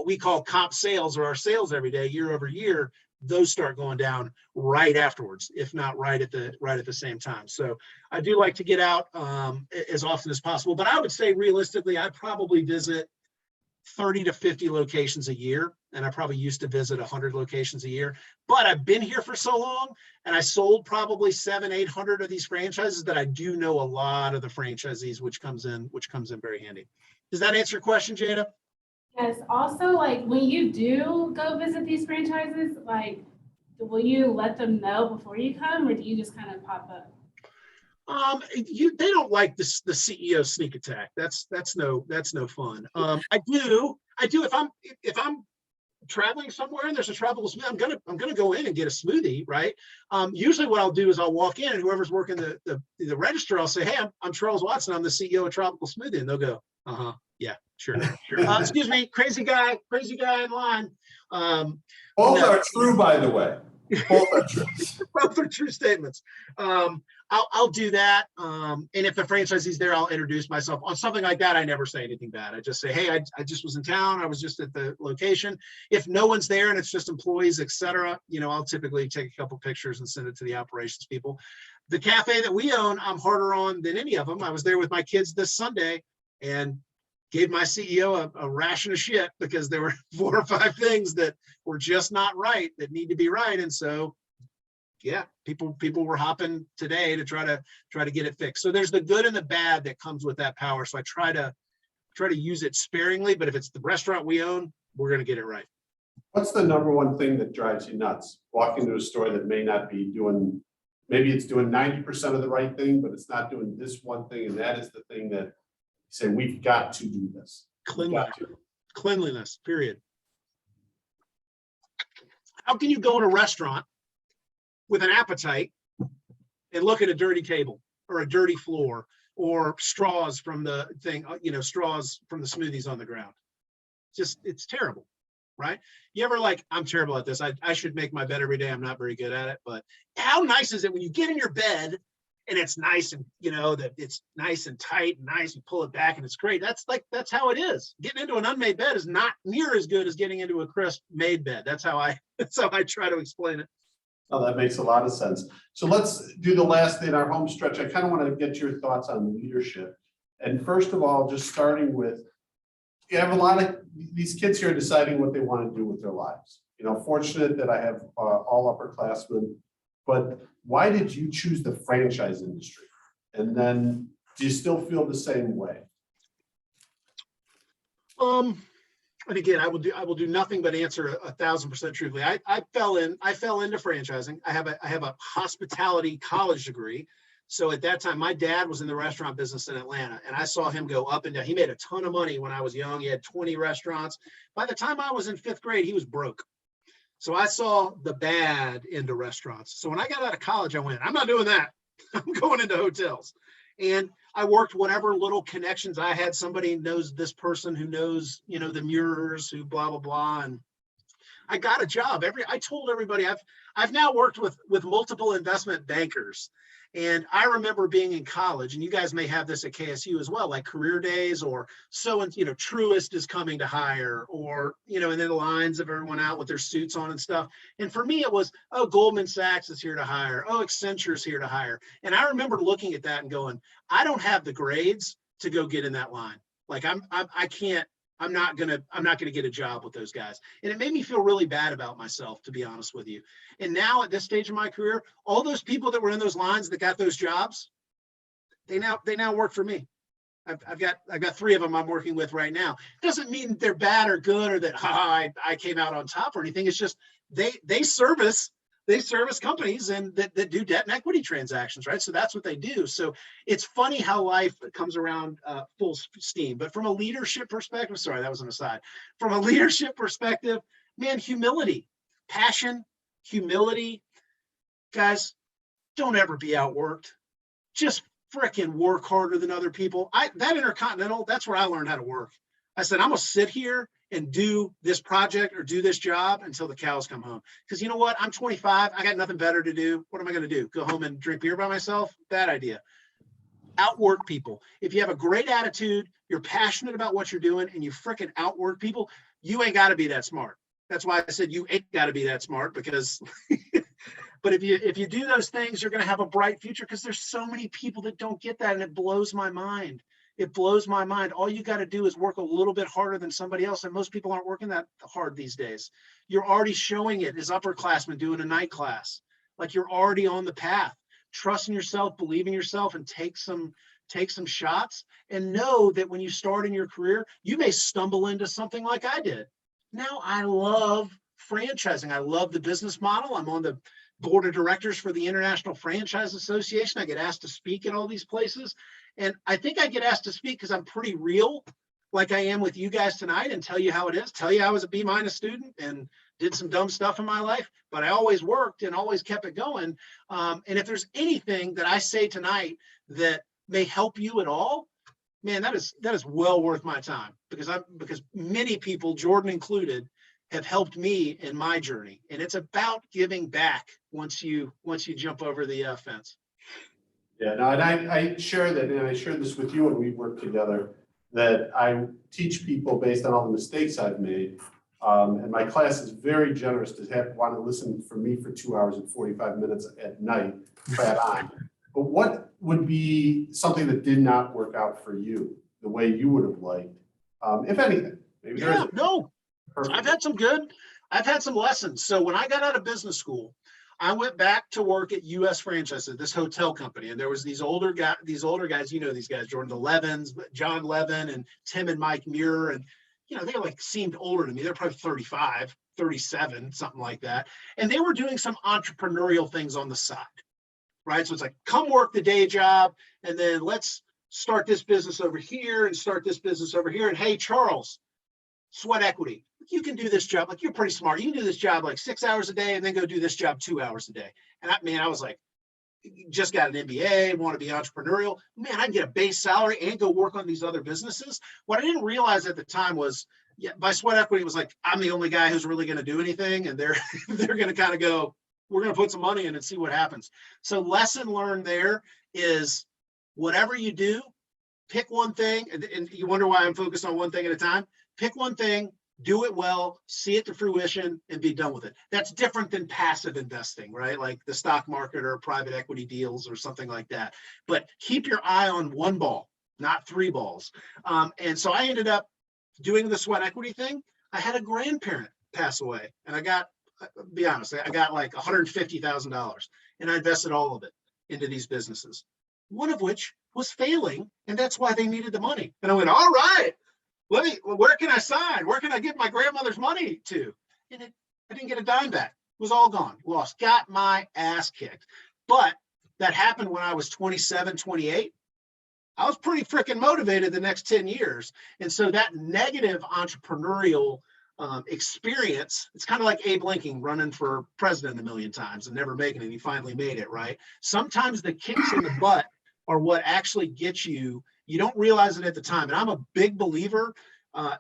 we call comp sales, or our sales every day year over year, those start going down right afterwards, if not right at the same time. So I do like to get out as often as possible, but I would say realistically, I probably visit 30 to 50 locations a year. And I probably used to visit 100 locations a year, but I've been here for so long and I sold probably 700-800 of these franchises that I do know a lot of the franchisees, which comes in very handy. Does that answer your question, Jada? Yes, also like when you do go visit these franchises, like will you let them know before you come, or do you just kind of pop up? They don't like the CEO sneak attack. That's no fun. I do if I'm traveling somewhere and there's a tropical smoothie, I'm gonna go in and get a smoothie, right? Usually what I'll do is I'll walk in and whoever's working the register, I'll say, hey, I'm Charles Watson, I'm the CEO of Tropical Smoothie, and they'll go, yeah, sure. Excuse me, crazy guy in line. Both are true, by the way. Both are true. Both are true statements. I'll do that. And if the franchisee's there, I'll introduce myself. On something like that, I never say anything bad. I just say, hey, I just was in town. I was just at the location. If no one's there and it's just employees, etc., I'll typically take a couple pictures and send it to the operations people. The cafe that we own, I'm harder on than any of them. I was there with my kids this Sunday and gave my CEO a ration of shit because there were 4 or 5 things that were just not right that need to be right. And so, yeah, people were hopping today to try to get it fixed. So there's the good and the bad that comes with that power. So I try to use it sparingly, but if it's the restaurant we own, we're going to get it right. What's the number one thing that drives you nuts? Walking to a store that may not be doing, maybe it's doing 90% of the right thing, but it's not doing this one thing. And that is the thing that say, we've got to do this. Cleanliness, period. How can you go in a restaurant with an appetite and look at a dirty table or a dirty floor or straws from the thing, straws from the smoothies on the ground? It's terrible, right? You ever like, I'm terrible at this. I should make my bed every day. I'm not very good at it, but how nice is it when you get in your bed and it's nice and that it's nice and tight and nice, you pull it back and it's great. That's how it is. Getting into an unmade bed is not near as good as getting into a crisp made bed. That's how I try to explain it. Oh, that makes a lot of sense. So let's do the last thing in our home stretch. I kind of want to get your thoughts on leadership. And first of all, just starting with, you have a lot of these kids here deciding what they want to do with their lives. Fortunate that I have all upperclassmen, but why did you choose the franchise industry? And then do you still feel the same way? And again, I will do nothing but answer 1,000% truthfully. I fell into franchising. I have a hospitality college degree. So at that time, my dad was in the restaurant business in Atlanta, and I saw him go up and down. He made a ton of money when I was young. He had 20 restaurants. By the time I was in 5th grade, he was broke. So I saw the bad into restaurants. So when I got out of college, I went, I'm not doing that. I'm going into hotels. And I worked whatever little connections I had. Somebody knows this person who knows, you know, the Muirers, who blah, blah, blah. And I got a job. I told everybody I've now worked with multiple investment bankers. And I remember being in college, and you guys may have this at KSU as well, like career days, or you know, Truist is coming to hire, or, you know, and then the lines of everyone out with their suits on and stuff. And for me, it was, oh, Goldman Sachs is here to hire. Oh, Accenture's here to hire. And I remember looking at that and going, I don't have the grades to go get in that line. Like I can't. I'm not gonna get a job with those guys. And it made me feel really bad about myself, to be honest with you. And now at this stage of my career, all those people that were in those lines that got those jobs, they now work for me. I've got 3 of them I'm working with right now. Doesn't mean they're bad or good, or that I came out on top or anything. It's just they service companies and that do debt and equity transactions, right? So that's what they do. So it's funny how life comes around full steam. But from a leadership perspective, sorry, that was an aside. From a leadership perspective, man, humility, passion, humility. Guys, don't ever be outworked. Just frickin' work harder than other people. That Intercontinental, that's where I learned how to work. I said, I'm gonna sit here and do this project or do this job until the cows come home. Because you know what? I'm 25. I got nothing better to do. What am I going to do? Go home and drink beer by myself? Bad idea. Outwork people. If you have a great attitude, you're passionate about what you're doing, and you frickin' outwork people, you ain't got to be that smart. That's why I said you ain't got to be that smart, because but if you do those things, you're going to have a bright future, because there's so many people that don't get that, and it blows my mind. It blows my mind. All you got to do is work a little bit harder than somebody else. And most people aren't working that hard these days. You're already showing it as upperclassmen doing a night class. Like, you're already on the path. Trust in yourself, believe in yourself, and take some shots, and know that when you start in your career, you may stumble into something like I did. Now I love franchising. I love the business model. I'm on the board of directors for the International Franchise Association. I get asked to speak at all these places. And I think I get asked to speak because I'm pretty real, like I am with you guys tonight, and tell you how it is, tell you I was a B- student and did some dumb stuff in my life, but I always worked and always kept it going. And if there's anything that I say tonight that may help you at all, man, that is well worth my time, because many people, Jordan included, have helped me in my journey. And it's about giving back once you jump over the fence. Yeah, no, and I share that, and I shared this with you when we worked together, that I teach people based on all the mistakes I've made. And my class is very generous to want to listen for me for 2 hours and 45 minutes at night, flat on. But what would be something that did not work out for you the way you would have liked, if anything? Maybe No, I've had some lessons. So when I got out of business school, I went back to work at US Franchises, this hotel company, and there was these older guys, you know, these guys, Jordan, the Levins, John Levin, and Tim and Mike Muir, and, you know, they like seemed older to me. They're probably 35, 37, something like that. And they were doing some entrepreneurial things on the side, right? So it's like, come work the day job, and then let's start this business over here and start this business over here. And hey, Charles, sweat equity. You can do this job. Like, you're pretty smart. You can do this job like 6 hours a day and then go do this job 2 hours a day. And I was like, just got an MBA, want to be entrepreneurial. Man, I can get a base salary and go work on these other businesses. What I didn't realize at the time was, by sweat equity, it was like, I'm the only guy who's really going to do anything. And they're going to kind of go, we're going to put some money in and see what happens. So lesson learned there is, whatever you do, pick one thing. And you wonder why I'm focused on one thing at a time. Pick one thing, do it well, see it to fruition, and be done with it. That's different than passive investing, right? Like the stock market or private equity deals or something like that. But keep your eye on one ball, not 3 balls. And so I ended up doing the sweat equity thing. I had a grandparent pass away, and I got, be honest, I got like $150,000, and I invested all of it into these businesses, one of which was failing, and that's why they needed the money. And I went, all right, where can I sign? Where can I give my grandmother's money to? And I didn't get a dime back. It was all gone, lost, got my ass kicked. But that happened when I was 27, 28. I was pretty freaking motivated the next 10 years. And so that negative entrepreneurial experience, it's kind of like Abe Lincoln running for president a million times and never making it. He finally made it, right? Sometimes the kicks in the butt are what actually gets you. You don't realize it at the time. And I'm a big believer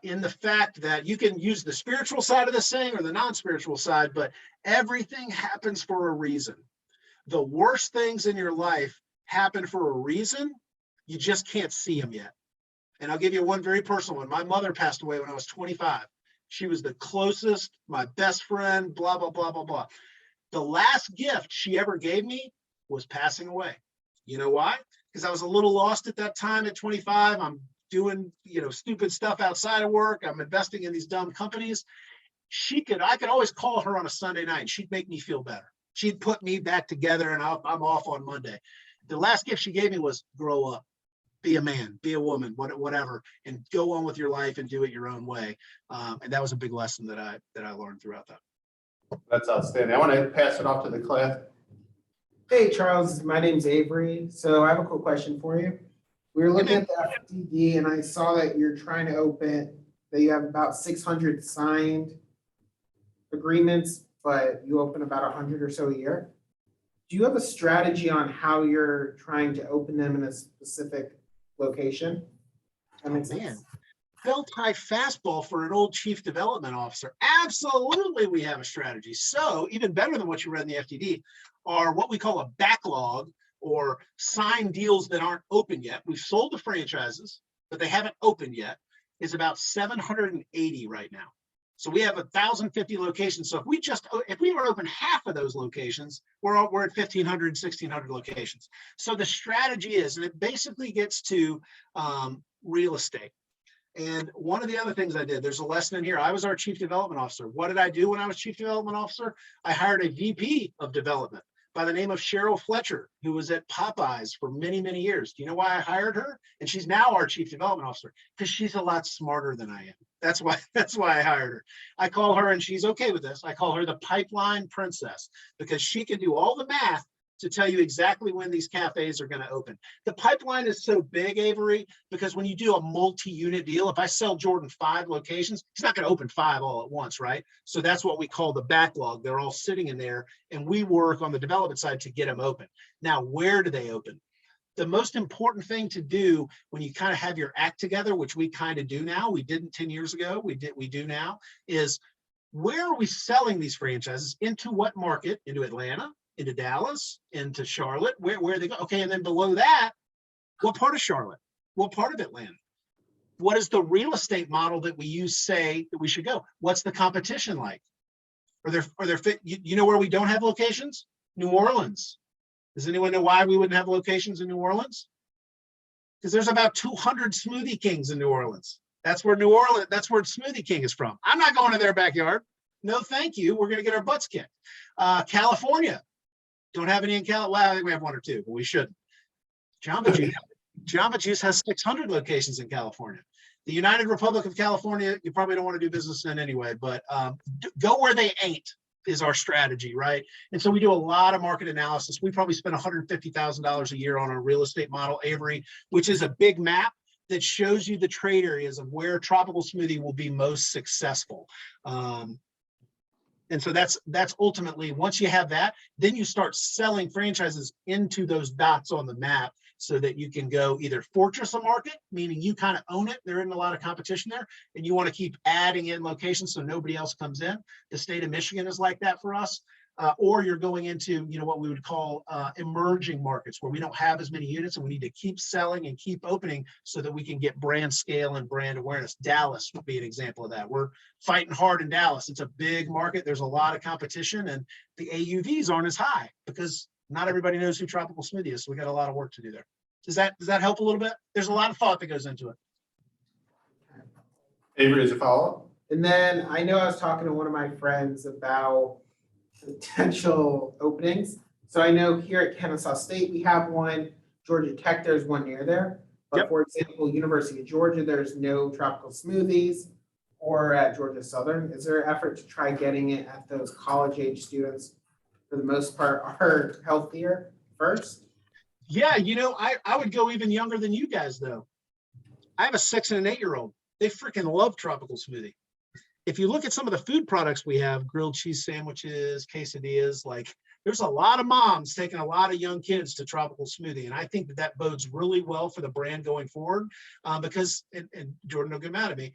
in the fact that you can use the spiritual side of this thing or the non-spiritual side, but everything happens for a reason. The worst things in your life happen for a reason. You just can't see them yet. And I'll give you one very personal one. My mother passed away when I was 25. She was the closest, my best friend, blah, blah, blah, blah, blah. The last gift she ever gave me was passing away. You know why? Because I was a little lost at that time at 25. I'm doing, stupid stuff outside of work. I'm investing in these dumb companies. I could always call her on a Sunday night and she'd make me feel better. She'd put me back together and I'm off on Monday. The last gift she gave me was grow up. Be a man, be a woman, whatever, and go on with your life and do it your own way. And that was a big lesson that I learned throughout that. That's outstanding. I want to pass it off to the class. Hey, Charles, my name's Avery. So I have a cool question for you. We were looking at the FDD and I saw that you're trying to open, that you have about 600 signed agreements, but you open about 100 or so a year. Do you have a strategy on how you're trying to open them in a specific location? That makes sense. Belt high fastball for an old chief development officer. Absolutely, we have a strategy. So even better than what you read in the FDD are what we call a backlog or signed deals that aren't open yet. We've sold the franchises, but they haven't opened yet. Is about 780 right now. So we have 1,050 locations. So if we were to open half of those locations, we're at 1,500, 1,600 locations. So the strategy is, and it basically gets to real estate. And one of the other things I did, there's a lesson in here. I was our chief development officer. What did I do when I was chief development officer? I hired a VP of development by the name of Cheryl Fletcher, who was at Popeyes for many, many years. Do you know why I hired her? And she's now our chief development officer because she's a lot smarter than I am. That's why I hired her. I call her, and she's okay with this, I call her the pipeline princess because she can do all the math to tell you exactly when these cafes are going to open. The pipeline is so big, Avery, because when you do a multi-unit deal, if I sell Jordan 5 locations, he's not going to open 5 all at once, right? So that's what we call the backlog. They're all sitting in there, and we work on the development side to get them open. Now, where do they open? The most important thing to do when you kind of have your act together, which we kind of do now, we didn't 10 years ago, we do now, is where are we selling these franchises? Into what market? Into Atlanta, into Dallas, into Charlotte, where they go? Okay, and then below that, what part of Charlotte? What part of Atlanta? What is the real estate model that we use say that we should go? What's the competition like? Are there you know where we don't have locations? New Orleans. Does anyone know why we wouldn't have locations in New Orleans? Because there's about 200 Smoothie Kings in New Orleans. That's where Smoothie King is from. I'm not going to their backyard. No, thank you. We're going to get our butts kicked. California. Don't have any in California. Well, I think we have 1 or 2, but we shouldn't. Jamba Juice has 600 locations in California. The United Republic of California, you probably don't want to do business in anyway, but go where they ain't is our strategy, right? And so we do a lot of market analysis. We probably spend $150,000 a year on our real estate model, Avery, which is a big map that shows you the trade areas of where Tropical Smoothie will be most successful. And so that's ultimately, once you have that, then you start selling franchises into those dots on the map so that you can go either fortress a market, meaning you kind of own it. There isn't a lot of competition there, and you want to keep adding in locations so nobody else comes in. The state of Michigan is like that for us. Or you're going into, what we would call emerging markets where we don't have as many units and we need to keep selling and keep opening so that we can get brand scale and brand awareness. Dallas would be an example of that. We're fighting hard in Dallas. It's a big market. There's a lot of competition and the AUVs aren't as high because not everybody knows who Tropical Smoothie is. So we got a lot of work to do there. Does that help a little bit? There's a lot of thought that goes into it. Avery, is a follow-up? And then I know I was talking to one of my friends about potential openings. So I know here at Kennesaw State, we have one. Georgia Tech, there's one near there. But Yep. For example, University of Georgia, there's no Tropical Smoothies, or at Georgia Southern. Is there an effort to try getting it at those college age students, for the most part, are healthier, first? Yeah, I would go even younger than you guys though. I have a 6 and an 8-year-old. They freaking love Tropical Smoothie. If you look at some of the food products we have, grilled cheese sandwiches, quesadillas, like there's a lot of moms taking a lot of young kids to Tropical Smoothie. And I think that bodes really well for the brand going forward because, and Jordan will get mad at me,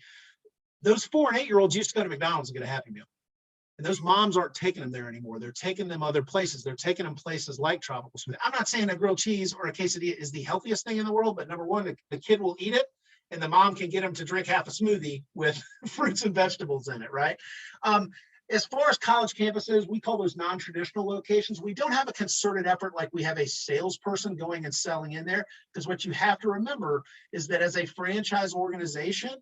those 4 and 8-year-olds used to go to McDonald's and get a Happy Meal. And those moms aren't taking them there anymore. They're taking them other places. They're taking them places like Tropical Smoothie. I'm not saying a grilled cheese or a quesadilla is the healthiest thing in the world, but number one, the kid will eat it and the mom can get him to drink half a smoothie with fruits and vegetables in it, right? As far as college campuses, we call those non-traditional locations. We don't have a concerted effort like we have a salesperson going and selling in there, because what you have to remember is that as a franchise organization,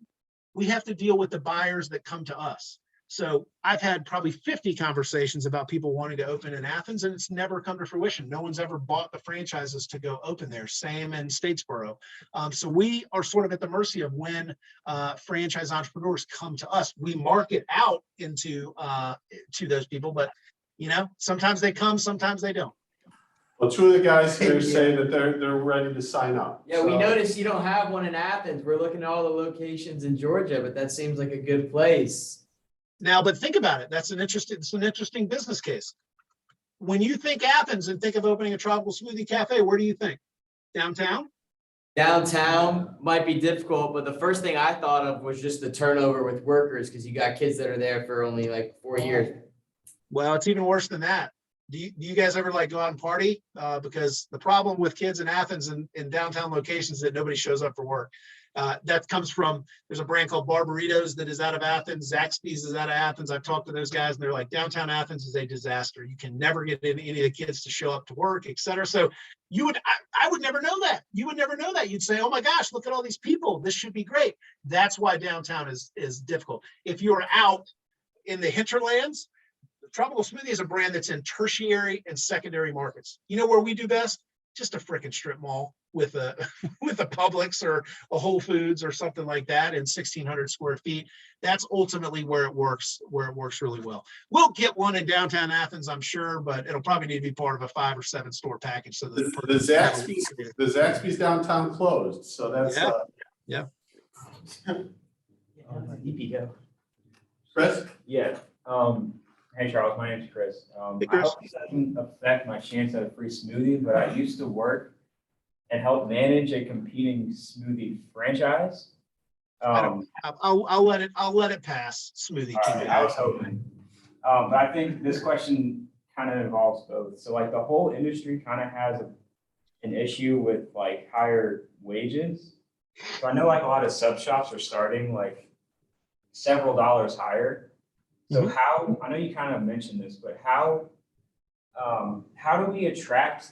we have to deal with the buyers that come to us. So I've had probably 50 conversations about people wanting to open in Athens, and it's never come to fruition. No one's ever bought the franchises to go open there. Same in Statesboro. So we are sort of at the mercy of when franchise entrepreneurs come to us. We market out into to those people, but sometimes they come, sometimes they don't. Well, 2 of the guys here say that they're ready to sign up. Yeah, we noticed you don't have one in Athens. We're looking at all the locations in Georgia, but that seems like a good place. Now, but think about it. It's an interesting business case. When you think Athens and think of opening a Tropical Smoothie Cafe, where do you think? Downtown? Downtown might be difficult, but the first thing I thought of was just the turnover with workers, because you got kids that are there for only like 4 years. Well, it's even worse than that. Do you guys ever like go out and party? Because the problem with kids in Athens and in downtown locations is that nobody shows up for work. That comes from, there's a brand called Barbaritos that is out of Athens. Zaxby's is out of Athens. I've talked to those guys and they're like, downtown Athens is a disaster. You can never get any of the kids to show up to work, et cetera. So I would never know that. You would never know that. You'd say, oh my gosh, look at all these people. This should be great. That's why downtown is difficult. If you're out in the hinterlands, Tropical Smoothie is a brand that's in tertiary and secondary markets. You know where we do best? Just a freaking strip mall with a Publix or a Whole Foods or something like that in 1,600 square feet. That's ultimately where it works really well. We'll get one in downtown Athens, I'm sure, but it'll probably need to be part of a 5 or 7 store package. So the Zaxby's downtown closed. So that's yeah. Chris? Yeah. Hey Charles, my name's Chris. Hey, Chris. I hope this doesn't affect my chance at a free smoothie, but I used to work and help manage a competing smoothie franchise. I'll let it pass. Smoothie. I was hoping. But I think this question kind of involves both. So like the whole industry kind of has an issue with like higher wages. So I know like a lot of sub shops are starting like several dollars higher. So how, I know you kind of mentioned this, but how do we attract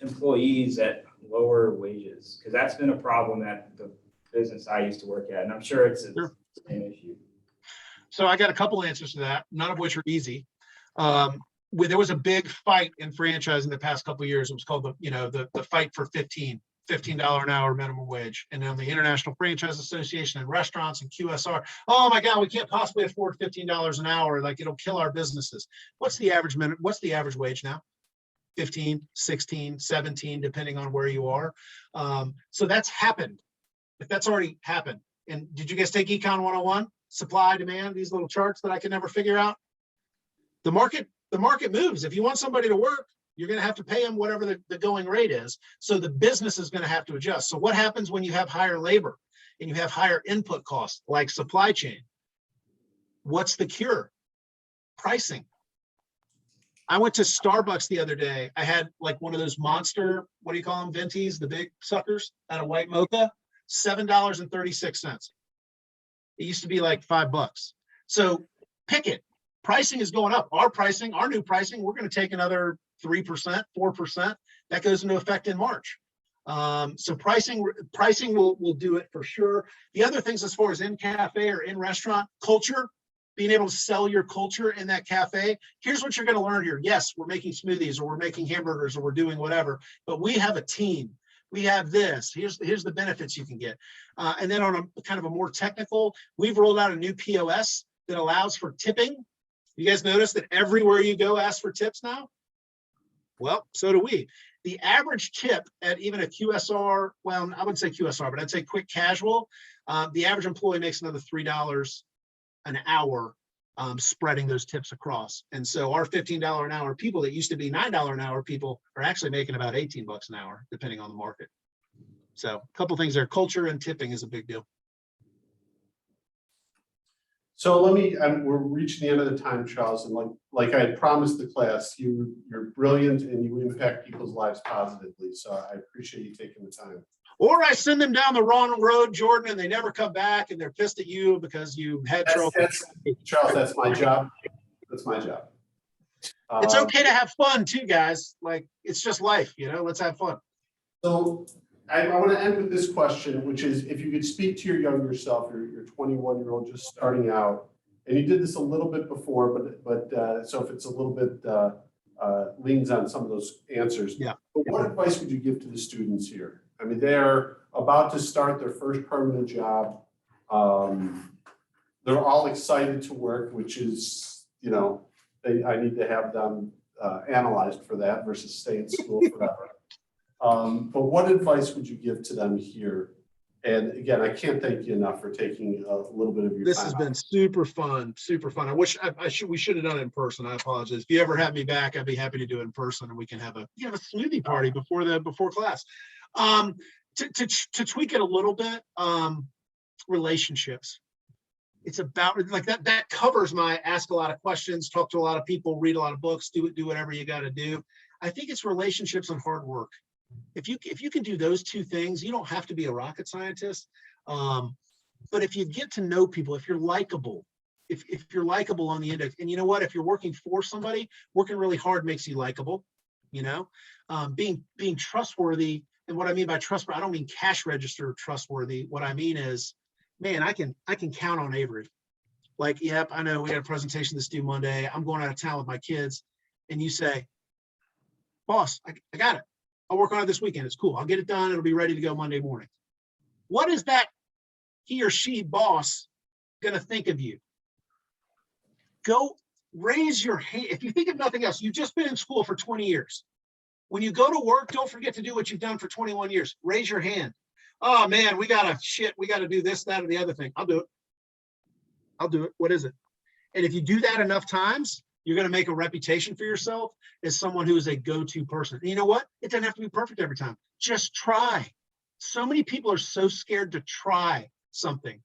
employees at lower wages? Because that's been a problem at the business I used to work at, and I'm sure it's the same issue. So I got a couple answers to that, none of which are easy. There was a big fight in franchise in the past couple of years. It was called the fight for $15 an hour minimum wage. And then the International Franchise Association and restaurants and QSR, oh my God, we can't possibly afford $15 an hour. Like it'll kill our businesses. What's the average wage now? 15, 16, 17, depending on where you are. So that's happened. If that's already happened. And did you guys take Econ 101? Supply, demand, these little charts that I can never figure out. The market moves. If you want somebody to work, you're going to have to pay them whatever the going rate is. So the business is going to have to adjust. So what happens when you have higher labor and you have higher input costs like supply chain? What's the cure? Pricing. I went to Starbucks the other day. I had like one of those monster, what do you call them, ventis, the big suckers, at a white mocha, $7.36. It used to be like $5. So pick it. Pricing is going up. Our new pricing, we're going to take another 3%, 4%. That goes into effect in March. So pricing will do it for sure. The other things as far as in cafe or in restaurant, culture, being able to sell your culture in that cafe. Here's what you're going to learn here. Yes, we're making smoothies or we're making hamburgers or we're doing whatever, but we have a team. We have this. Here's the benefits you can get. And then on a kind of a more technical, we've rolled out a new POS that allows for tipping. You guys notice that everywhere you go, ask for tips now? Well, so do we. The average tip at even a QSR, well, I wouldn't say QSR, but I'd say quick casual, the average employee makes another $3 an hour spreading those tips across. And so our $15 an hour people that used to be $9 an hour people are actually making about 18 bucks an hour, depending on the market. So a couple things there. Culture and tipping is a big deal. So we're reaching the end of the time, Charles, and like I had promised the class, you're brilliant and you impact people's lives positively. So I appreciate you taking the time. Or I send them down the wrong road, Jordan, and they never come back and they're pissed at you because you had trouble. Charles, that's my job. That's my job. It's okay to have fun too, guys. Like, it's just life, let's have fun. So I want to end with this question, which is, if you could speak to your younger self, your 21-year-old just starting out, and you did this a little bit before, but so if it's a little bit leans on some of those answers. Yeah. But what advice would you give to the students here? I mean, they're about to start their first permanent job. They're all excited to work, which is, I need to have them analyzed for that versus stay in school forever. But what advice would you give to them here? And again, I can't thank you enough for taking a little bit of your time. This has been super fun, super fun. I wish we should have done it in person. I apologize. If you ever have me back, I'd be happy to do it in person, and we can have a smoothie party before class. To tweak it a little bit, relationships. It's about like that covers my ask a lot of questions, talk to a lot of people, read a lot of books, do whatever you got to do. I think it's relationships and hard work. If you can do those two things, you don't have to be a rocket scientist. But if you get to know people, if you're likable, if you're likable on the index, and you know what, if you're working for somebody, working really hard makes you likable, being trustworthy. And what I mean by trustworthy, I don't mean cash register trustworthy. What I mean is, man, I can count on Avery. Like, yep, I know we got a presentation that's due Monday. I'm going out of town with my kids. And you say, boss, I got it. I'll work on it this weekend. It's cool. I'll get it done. It'll be ready to go Monday morning. What is that he or she boss going to think of you? Go raise your hand. If you think of nothing else, you've just been in school for 20 years. When you go to work, don't forget to do what you've done for 21 years. Raise your hand. Oh man, we got to do this, that, or the other thing. I'll do it. What is it? And if you do that enough times, you're going to make a reputation for yourself as someone who is a go-to person. And you know what? It doesn't have to be perfect every time. Just try. So many people are so scared to try something.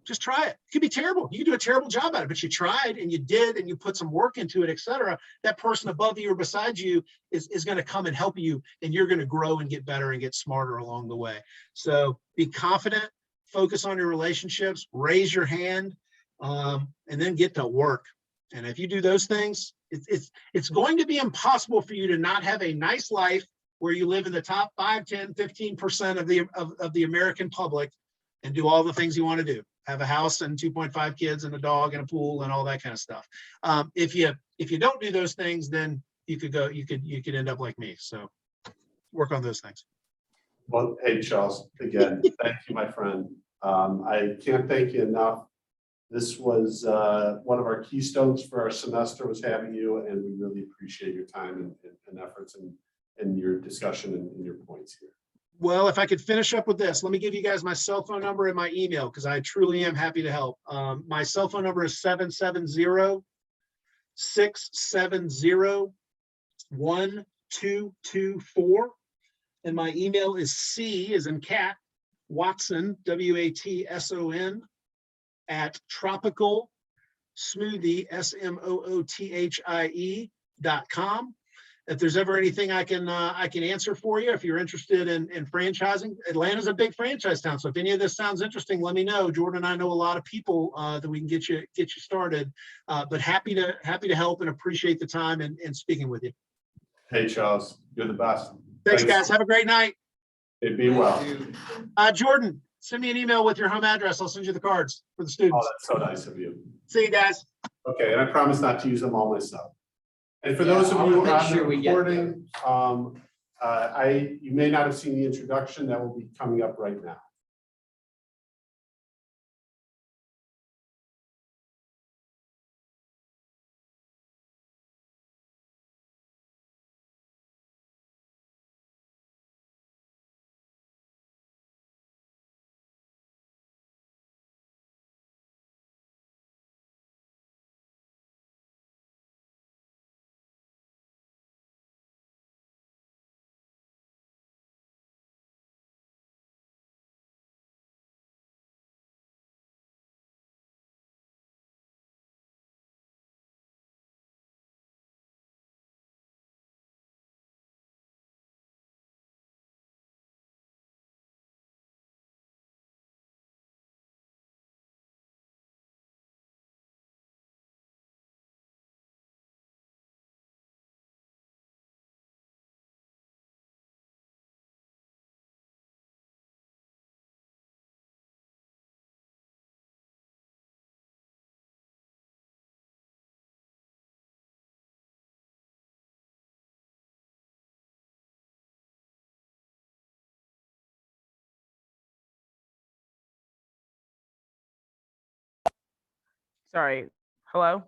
Just try it. It could be terrible. You could do a terrible job at it, but you tried and you did and you put some work into it, etc. That person above you or beside you is going to come and help you, and you're going to grow and get better and get smarter along the way. So be confident, focus on your relationships, raise your hand, and then get to work. And if you do those things, it's going to be impossible for you to not have a nice life where you live in the top 5, 10, 15% of the American public and do all the things you want to do. Have a house and 2.5 kids and a dog and a pool and all that kind of stuff. If you don't do those things, then you could end up like me. So work on those things. Well, hey, Charles, again, thank you, my friend. I can't thank you enough. This was one of our keystones for our semester, was having you, and we really appreciate your time and efforts and your discussion and your points here. Well, if I could finish up with this, let me give you guys my cell phone number and my email, because I truly am happy to help. My cell phone number is 770-670-1224. And my email is C as in cat, Watson, WATSON, at Tropical Smoothie, SMOOTHIE.com. If there's ever anything I can answer for you, if you're interested in franchising, Atlanta's a big franchise town. So if any of this sounds interesting, let me know. Jordan and I know a lot of people that we can get you started. But happy to help and appreciate the time and speaking with you. Hey, Charles, you're the best. Thanks, guys. Have a great night. Hey, be well. Jordan, send me an email with your home address. I'll send you the cards for the students. Oh, that's so nice of you. See you guys. Okay, and I promise not to use them all myself. And for those of you on the recording, you may not have seen the introduction that will be coming up right now. Sorry, hello?